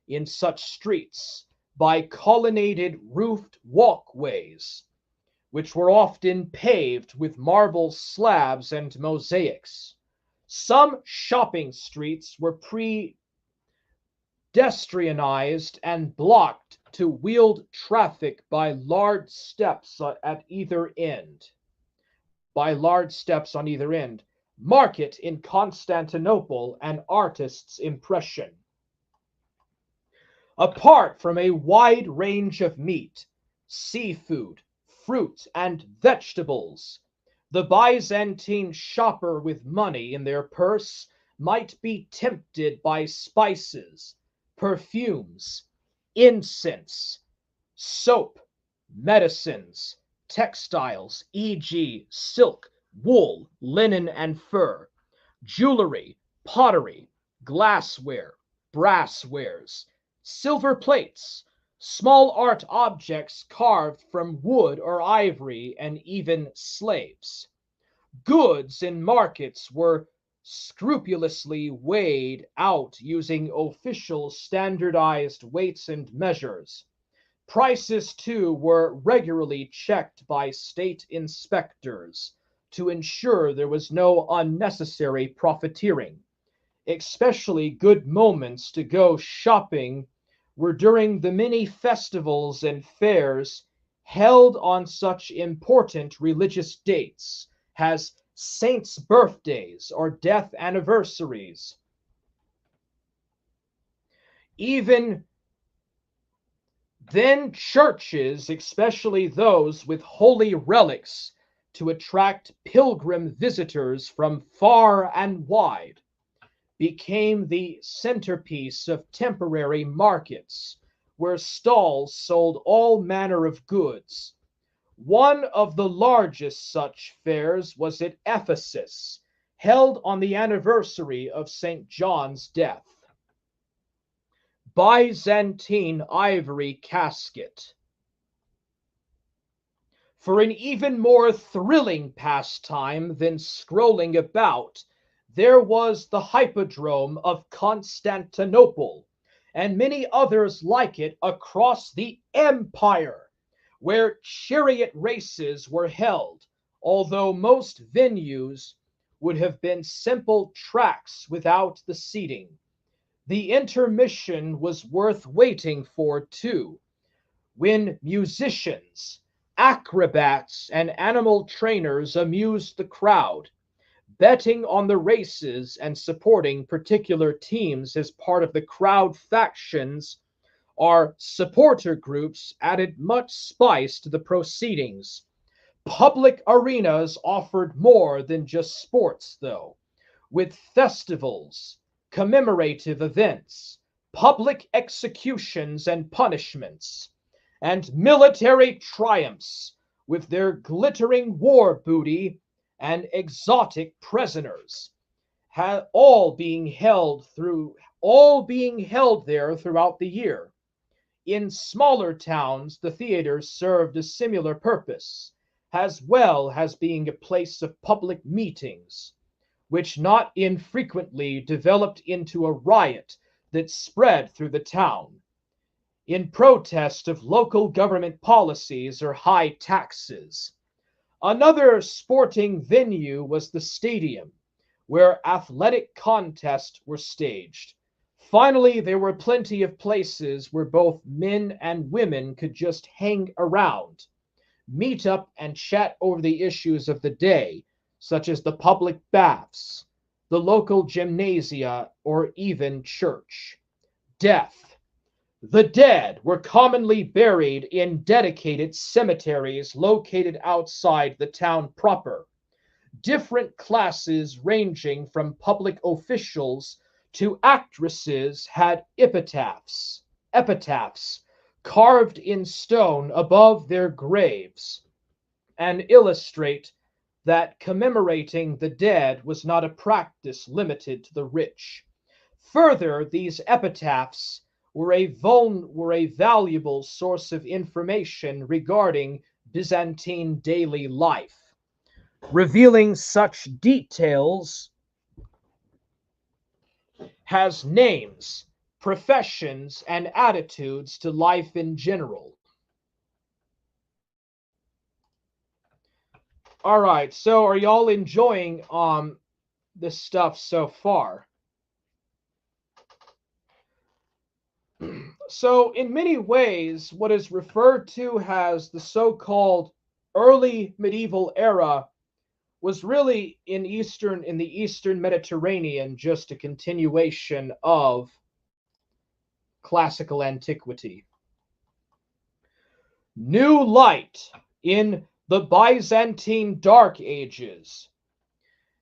in such streets by colonnaded roofed walkways, which were often paved with marble slabs and mosaics. Some shopping streets were pedestrianized and blocked to wheeled traffic by large steps at either end. Market in Constantinople, an artist's impression. Apart from a wide range of meat, seafood, fruit, and vegetables, the Byzantine shopper with money in their purse might be tempted by spices, perfumes, incense, soap, medicines, textiles, e.g., silk, wool, linen, and fur, jewelry, pottery, glassware, brasswares, silver plates, small art objects carved from wood or ivory, and even slaves. Goods in markets were scrupulously weighed out using official standardized weights and measures. Prices, too, were regularly checked by state inspectors to ensure there was no unnecessary profiteering. Especially good moments to go shopping were during the many festivals and fairs held on such important religious dates as saints' birthdays or death anniversaries. Even then, churches, especially those with holy relics, to attract pilgrim visitors from far and wide, became the centerpiece of temporary markets, where stalls sold all manner of goods. One of the largest such fairs was at Ephesus, held on the anniversary of St. John's death. Byzantine ivory casket. For an even more thrilling pastime than scrolling about, there was the Hippodrome of Constantinople, and many others like it across the empire, where chariot races were held, although most venues would have been simple tracks without the seating. The intermission was worth waiting for, too, when musicians, acrobats, and animal trainers amused the crowd, betting on the races and supporting particular teams as part of the crowd factions. Our supporter groups added much spice to the proceedings. Public arenas offered more than just sports, though, with festivals, commemorative events, public executions and punishments, and military triumphs with their glittering war booty and exotic prisoners, all being held there throughout the year. In smaller towns, the theaters served a similar purpose, as well as being a place of public meetings, which not infrequently developed into a riot that spread through the town, in protest of local government policies or high taxes. Another sporting venue was the stadium, where athletic contests were staged. Finally, there were plenty of places where both men and women could just hang around, meet up, and chat over the issues of the day, such as the public baths, the local gymnasia, or even church. Death. The dead were commonly buried in dedicated cemeteries located outside the town proper. Different classes, ranging from public officials to actresses, had epitaphs carved in stone above their graves, and illustrate that commemorating the dead was not a practice limited to the rich. Further, these epitaphs were a valuable source of information regarding Byzantine daily life, revealing such details as names, professions, and attitudes to life in general. All right, so are y'all enjoying this stuff so far? So, in many ways, what is referred to as the so-called early medieval era was really in the Eastern Mediterranean just a continuation of classical antiquity. New light in the Byzantine Dark Ages.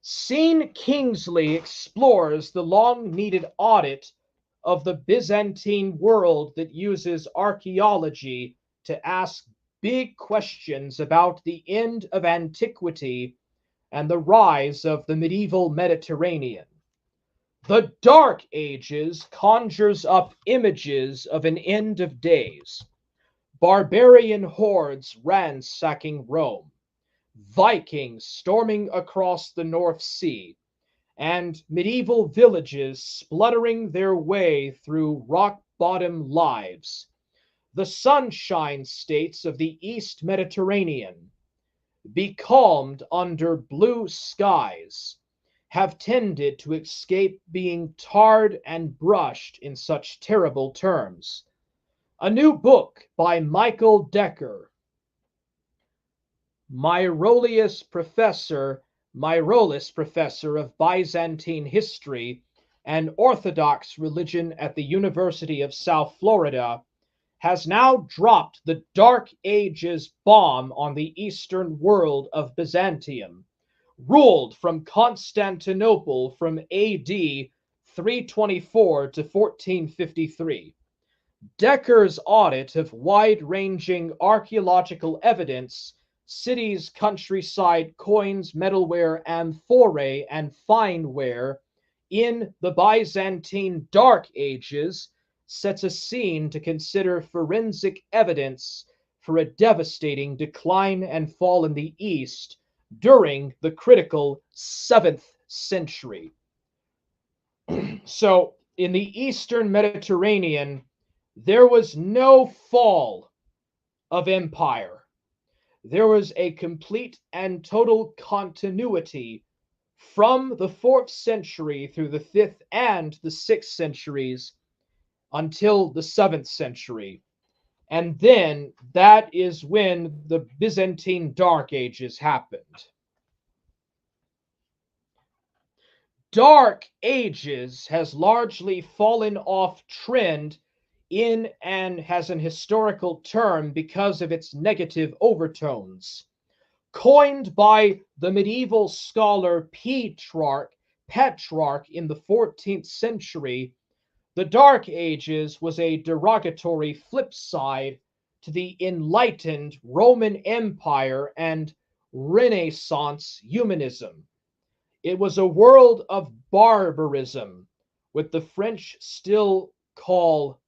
Sean Kingsley explores the long-needed audit of the Byzantine world that uses archaeology to ask big questions about the end of antiquity and the rise of the medieval Mediterranean. The Dark Ages conjures up images of an end of days, barbarian hordes ransacking Rome, Vikings storming across the North Sea, and medieval villages spluttering their way through rock-bottom lives. the sunshine states of the East Mediterranean, becalmed under blue skies, have tended to escape being tarred and brushed in such terrible terms. A new book by Michael Decker, Myrolus professor of Byzantine history and Orthodox religion at the University of South Florida, has now dropped the Dark Ages bomb on the eastern world of Byzantium, ruled from Constantinople from AD 324 to 1453. Decker's audit of wide-ranging archaeological evidence, cities, countryside, coins, metalware, amphora, and fineware in the Byzantine Dark Ages sets a scene to consider forensic evidence for a devastating decline and fall in the East during the critical 7th century. So, in the Eastern Mediterranean, there was no fall of empire. There was a complete and total continuity from the 4th century through the 5th and the 6th centuries until the 7th century. And then that is when the Byzantine Dark Ages happened. Dark Ages has largely fallen off trend in and has an historical term because of its negative overtones. Coined by the medieval scholar Petrarch in the 14th century, the Dark Ages was a derogatory flip side to the enlightened Roman Empire and Renaissance humanism. It was a world of barbarism, what the French still call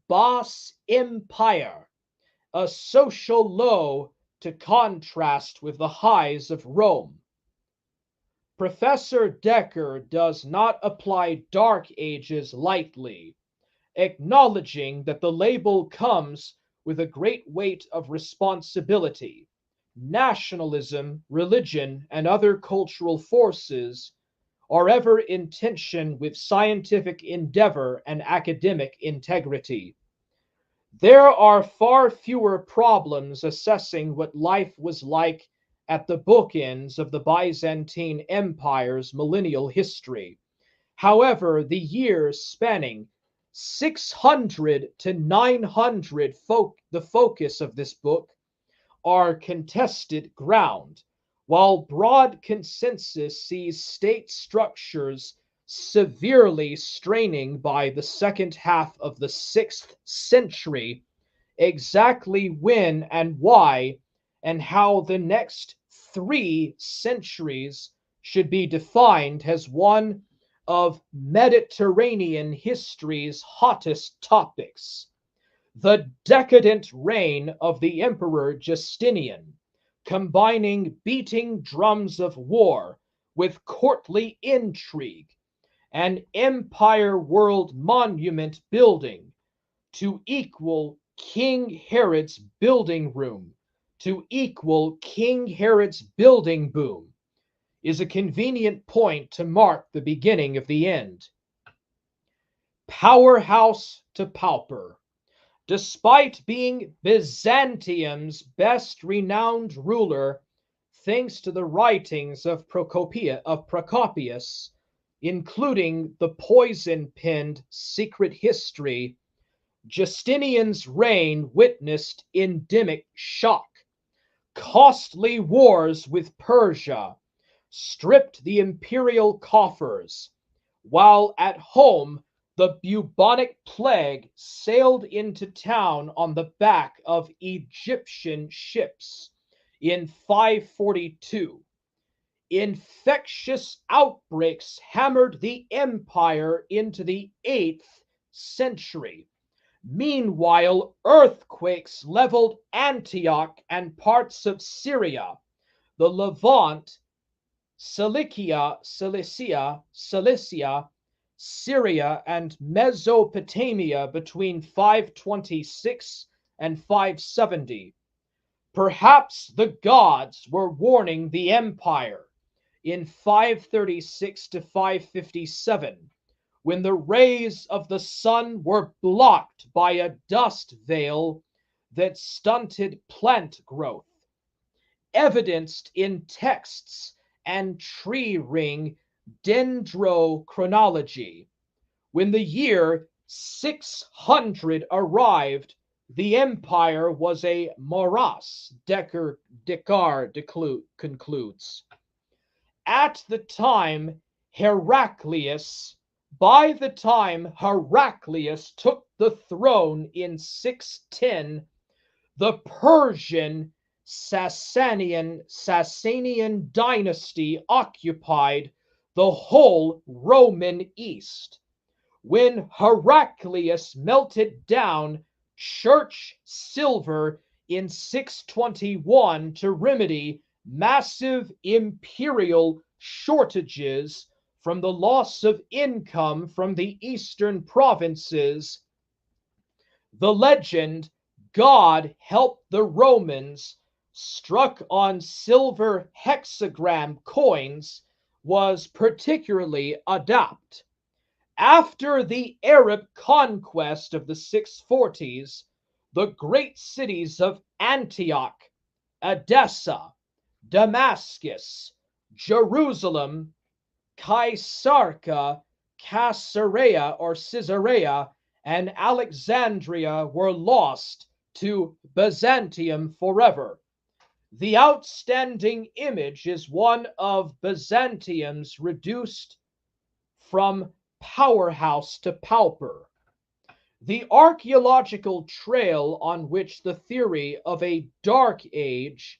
Bas Empire, a social low to contrast with the highs of Rome. Professor Decker does not apply Dark Ages lightly, acknowledging that the label comes with a great weight of responsibility. Nationalism, religion, and other cultural forces are ever in tension with scientific endeavor and academic integrity. There are far fewer problems assessing what life was like at the bookends of the Byzantine Empire's millennial history. However, the years spanning 600 to 900, the focus of this book, are contested ground, while broad consensus sees state structures severely straining by the second half of the 6th century. Exactly when and why and how the next 3 centuries should be defined as one of Mediterranean history's hottest topics. The decadent reign of the Emperor Justinian, combining beating drums of war with courtly intrigue, an empire world monument building to equal King Herod's building room, to equal King Herod's building boom, is a convenient point to mark the beginning of the end. Powerhouse to pauper. Despite being Byzantium's best renowned ruler, thanks to the writings of Procopius, including the poison-penned Secret History, Justinian's reign witnessed endemic shock. Costly wars with Persia stripped the imperial coffers, while at home the bubonic plague sailed into town on the back of Egyptian ships in 542. Infectious outbreaks hammered the empire into the 8th century. Meanwhile, earthquakes leveled Antioch and parts of Syria, the Levant, Cilicia, Syria, and Mesopotamia between 526 and 570. Perhaps the gods were warning the empire in 536 to 557, when the rays of the sun were blocked by a dust veil that stunted plant growth, evidenced in texts and tree ring dendrochronology. When the year 600 arrived, the empire was a morass, Descartes concludes. At the time by the time Heraclius took the throne in 610, the Persian Sasanian dynasty occupied the whole Roman East. When Heraclius melted down church silver in 621 to remedy massive imperial shortages from the loss of income from the eastern provinces, the legend "God help the Romans" struck on silver hexagram coins was particularly adept. After the Arab conquest of the 640s, the great cities of Antioch, Edessa, Damascus, Jerusalem, Caesarea, and Alexandria were lost to Byzantium forever. The outstanding image is one of Byzantium's reduced from powerhouse to pauper. The archaeological trail on which the theory of a dark age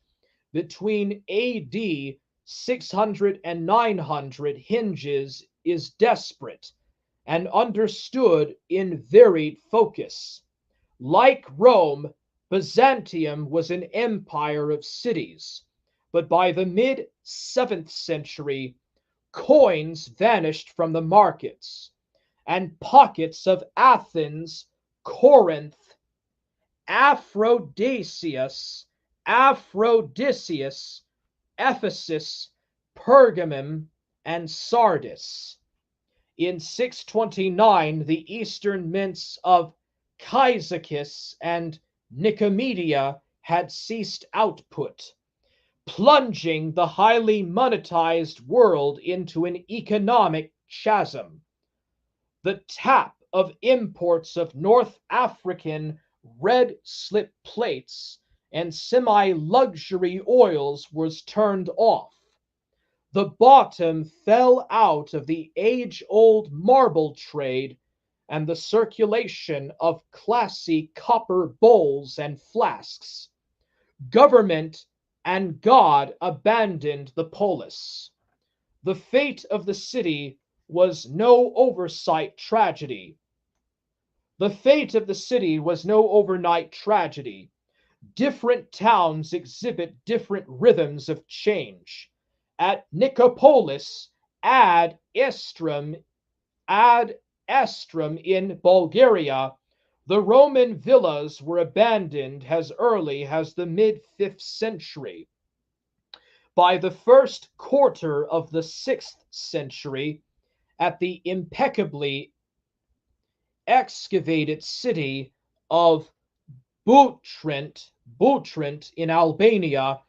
between AD 600 and 900 hinges is desperate and understood in varied focus. Like Rome, Byzantium was an empire of cities, but by the mid-7th century, coins vanished from the markets, and pockets of Athens, Corinth, Aphrodisias, Ephesus, Pergamum, and Sardis. In 629, the eastern mints of Cyzicus and Nicomedia had ceased output, plunging the highly monetized world into an economic chasm. The tap of imports of North African red slip plates and semi-luxury oils was turned off. The bottom fell out of the age-old marble trade and the circulation of classy copper bowls and flasks. Government and God abandoned the polis. The fate of the city was no overnight tragedy. Different towns exhibit different rhythms of change. At Nicopolis, ad Estrum in Bulgaria, the Roman villas were abandoned as early as the mid-5th century. By the first quarter of the 6th century, at the impeccably excavated city of Butrint in Albania,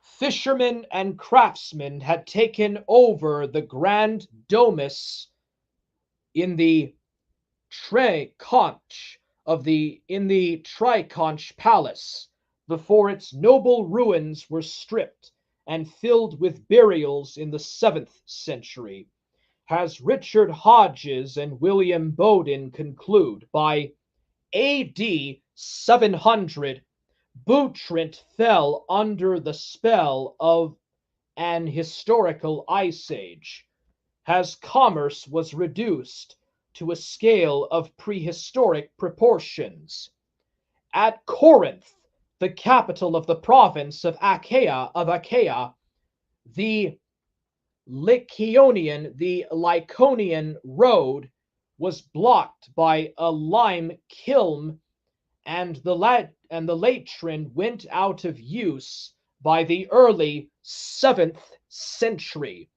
fishermen and craftsmen had taken over the Grand Domus in the Triconch Palace before its noble ruins were stripped and filled with burials in the 7th century. As Richard Hodges and William Bowden conclude, by AD 700, Butrint fell under the spell of an historical ice age, as commerce was reduced to a scale of prehistoric proportions. At Corinth, the capital of the province of Achaia, the Lycaonian road was blocked by a lime kiln and the Lateran went out of use by the early 7th century,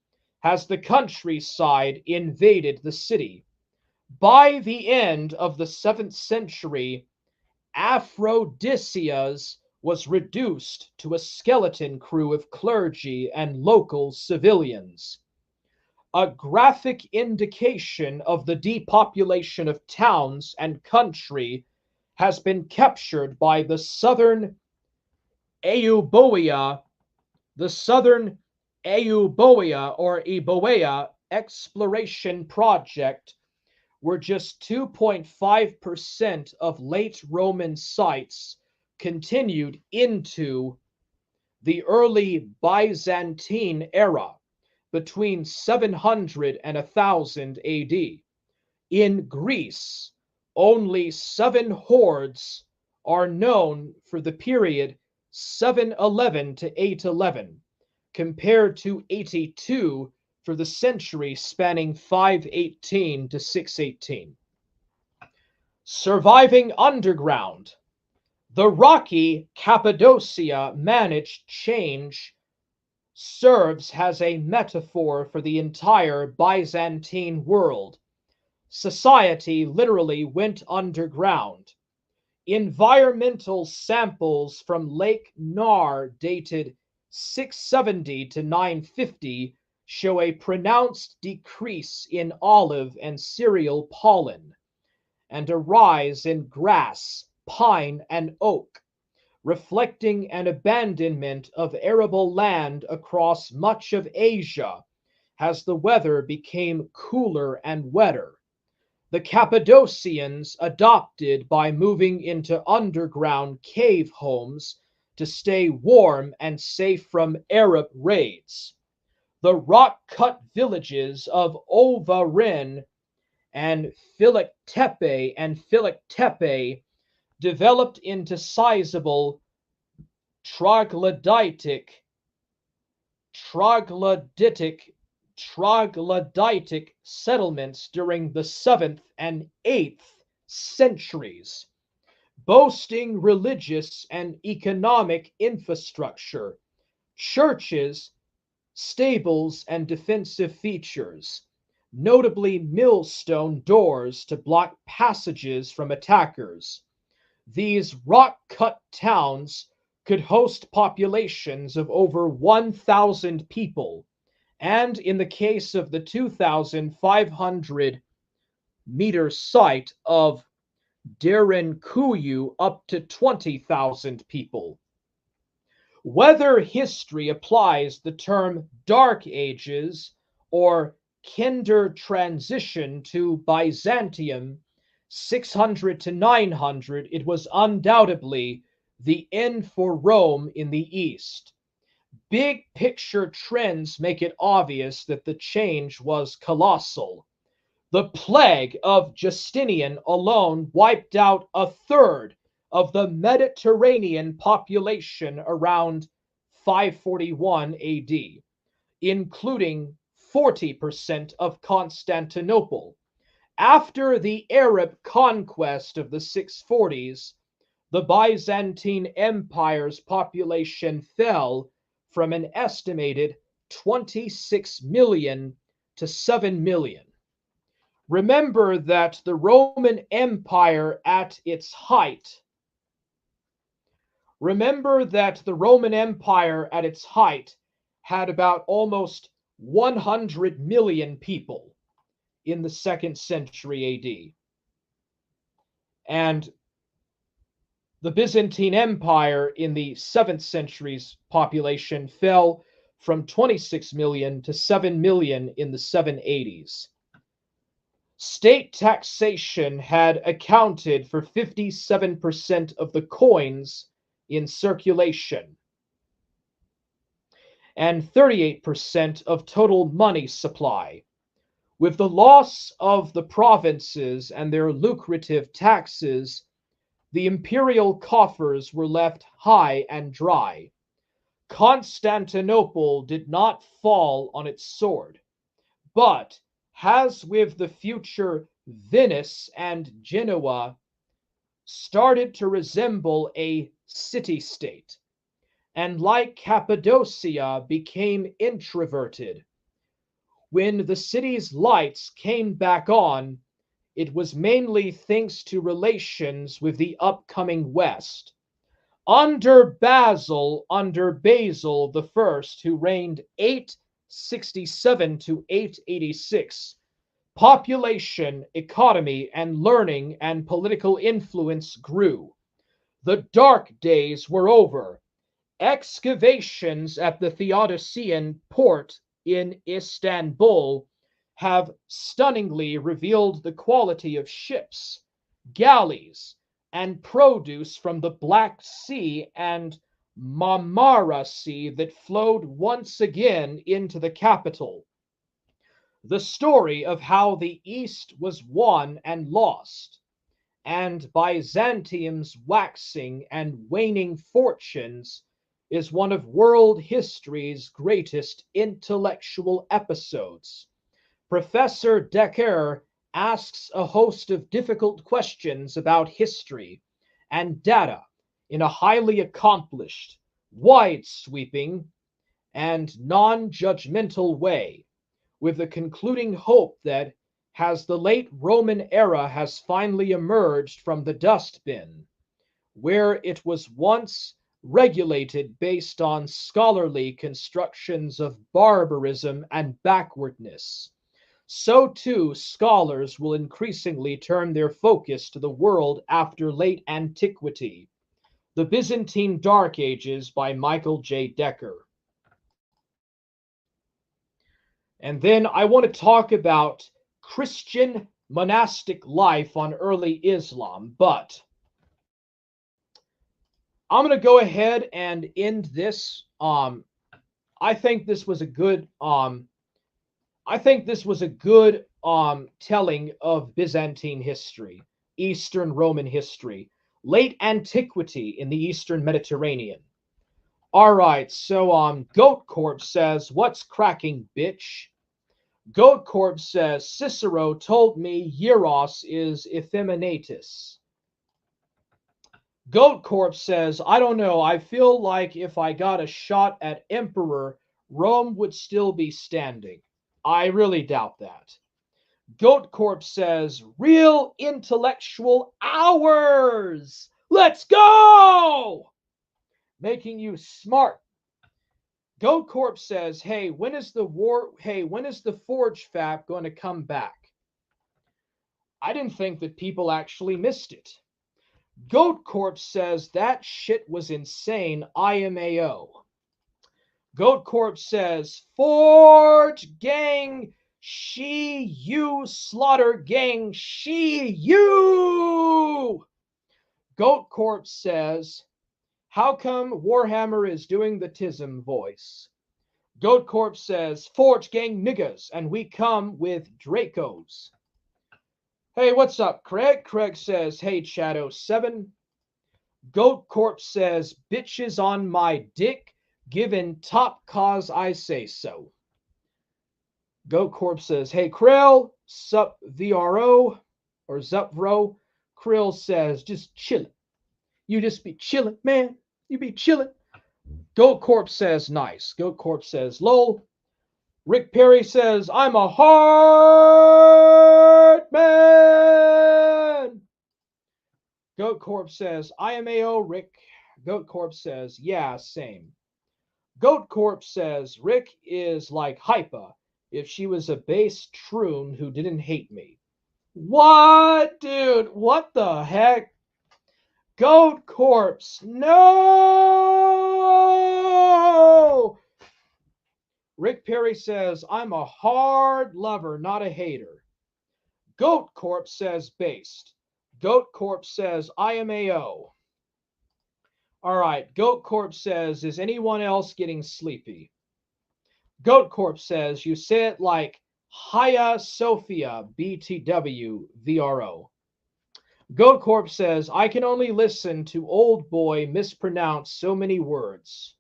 as the countryside invaded the city. By the end of the 7th century, Aphrodisias was reduced to a skeleton crew of clergy and local civilians. A graphic indication of the depopulation of towns and country has been captured by the Southern Euboea or Eboea exploration project, where just 2.5% of late Roman sites continued into the early Byzantine era between 700 and 1000 AD. In Greece, only 7 hordes are known for the period 711 to 811, compared to 82 for the century spanning 518 to 618. Surviving underground. The rocky Cappadocia managed change serves as a metaphor for the entire Byzantine world. Society literally went underground. Environmental samples from Lake Nar dated 670 to 950 show a pronounced decrease in olive and cereal pollen, and a rise in grass, pine, and oak, reflecting an abandonment of arable land across much of Asia as the weather became cooler and wetter. The Cappadocians adopted by moving into underground cave homes to stay warm and safe from Arab raids. The rock-cut villages of Ovarin and Philiktepe developed into sizable troglodytic settlements during the 7th and 8th centuries, boasting religious and economic infrastructure, churches, stables, and defensive features, notably millstone doors to block passages from attackers. These rock-cut towns could host populations of over 1,000 people, and in the case of the 2,500-meter site of Derinkuyu, up to 20,000 people. Whether history applies the term Dark Ages or Kinder transition to Byzantium 600 to 900, it was undoubtedly the end for Rome in the East. Big picture trends make it obvious that the change was colossal. The plague of Justinian alone wiped out a third of the Mediterranean population around 541 AD, including 40% of Constantinople. After the Arab conquest of the 640s, the Byzantine Empire's population fell from an estimated 26 million to 7 million. Remember that the Roman Empire at its height had about almost 100 million people in the 2nd century AD. And the Byzantine Empire in the 7th century's population fell from 26 million to 7 million in the 780s. State taxation had accounted for 57% of the coins in circulation and 38% of total money supply. With the loss of the provinces and their lucrative taxes, the imperial coffers were left high and dry. Constantinople did not fall on its sword, but, as with the future Venice and Genoa, started to resemble a city-state, and like Cappadocia became introverted. When the city's lights came back on, it was mainly thanks to relations with the upcoming West. Under Basil the First, who reigned 867 to 886, population, economy, and learning and political influence grew. The dark days were over. Excavations at the Theodosian port in Istanbul have stunningly revealed the quality of ships, galleys, and produce from the Black Sea and Marmara Sea that flowed once again into the capital. The story of how the East was won and lost, and Byzantium's waxing and waning fortunes, is one of world history's greatest intellectual episodes. Professor Decker asks a host of difficult questions about history and data in a highly accomplished, wide-sweeping, and non-judgmental way, with the concluding hope that as the late Roman era has finally emerged from the dustbin, where it was once regulated based on scholarly constructions of barbarism and backwardness, so too scholars will increasingly turn their focus to the world after late antiquity. The Byzantine Dark Ages by Michael J. Decker. And then I want to talk about Christian monastic life on early Islam, but I'm going to go ahead and end this. I think this was a good telling of Byzantine history, Eastern Roman history, late antiquity in the Eastern Mediterranean. All right, so Goat Corp says, "What's cracking, bitch?" Goat Corp says, "Cicero told me Euros is effeminatus." Goat Corp says, "I don't know. I feel like if I got a shot at Emperor, Rome would still be standing. I really doubt that." Goat Corp says, "Real intellectual hours! Let's go! Making you smart." Goat Corp says, when is the Forge Fap going to come back?" I didn't think that people actually missed it. Goat Corp says, "That shit was insane, IMAO." Goat Corp says, "Forge gang, she you, slaughter gang, she you." Goat Corp says, "How come Warhammer is doing the Tism voice?" Goat Corp says, "Forge gang niggas, and we come with Dracos." Hey, what's up, Craig? Craig says, "Hey, Shadow7. Goat Corp says, "Bitches on my dick, given top cause I say so." Goat Corp says, "Hey, Krill, sup VRO, or Zupvro." Krill says, "Just chillin'. You just be chillin', man. You be chillin'." Goat Corp says, "Nice." Goat Corp says, "Lol." Rick Perry says, "I'm a hard man." Goat Corp says, "IMAO, Rick." Goat Corp says, "Yeah, same." Goat Corp says, "Rick is like Hypa if she was a base troon who didn't hate me." What, dude? What the heck? Goat Corpse, no! Rick Perry says, "I'm a hard lover, not a hater." Goat Corp says, "Based." Goat Corp says, "IMAO." All right, Goat Corp says, "Is anyone else getting sleepy?" Goat Corp says, "You say it like Hagia Sophia, BTW, VRO." Goat Corp says, "I can only listen to old boy mispronounce so many words."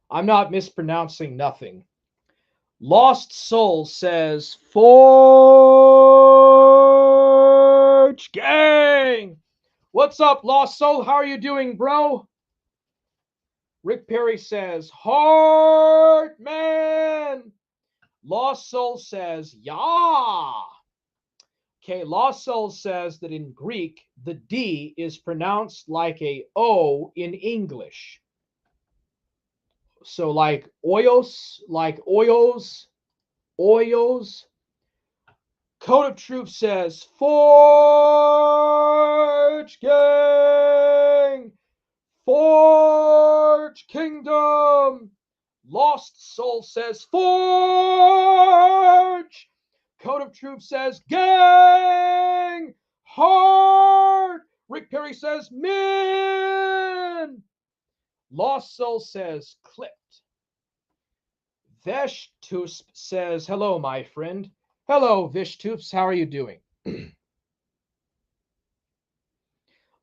I'm not mispronouncing nothing. Lost Soul says, "Forge gang." What's up, Lost Soul? How are you doing, bro? Rick Perry says, Heart Man. Lost Soul says, Ya. Okay, Lost Soul says that in Greek, the D is pronounced like a O in English. So like oyos, like oyos, oyos. Code of Truth says, Forge Gang! Forge Kingdom! Lost Soul says, Forge! Code of Truth says, Gang! Heart! Rick Perry says, Min! Lost Soul says, Clipped. Veshtusp says, hello, my friend. Hello, Vishtups. How are you doing?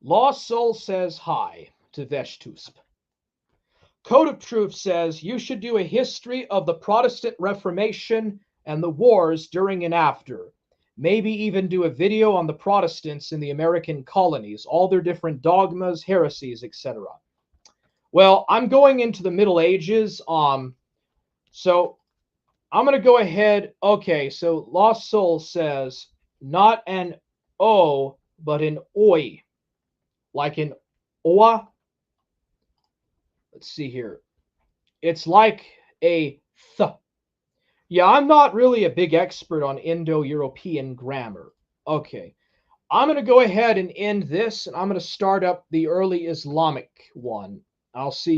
Lost Soul says hi to Veshtusp. Code of Truth says you should do a history of the Protestant Reformation and the wars during and after. Maybe even do a video on the Protestants in the American colonies, all their different dogmas, heresies, etc. Well, I'm going into the Middle Ages. So I'm going to go ahead. Okay, so Lost Soul says not an O, but an oi. Like an oa. Let's see here. It's like a th. Yeah, I'm not really a big expert on Indo-European grammar. Okay. I'm going to go ahead and end this, and I'm going to start up the early Islamic one. I'll see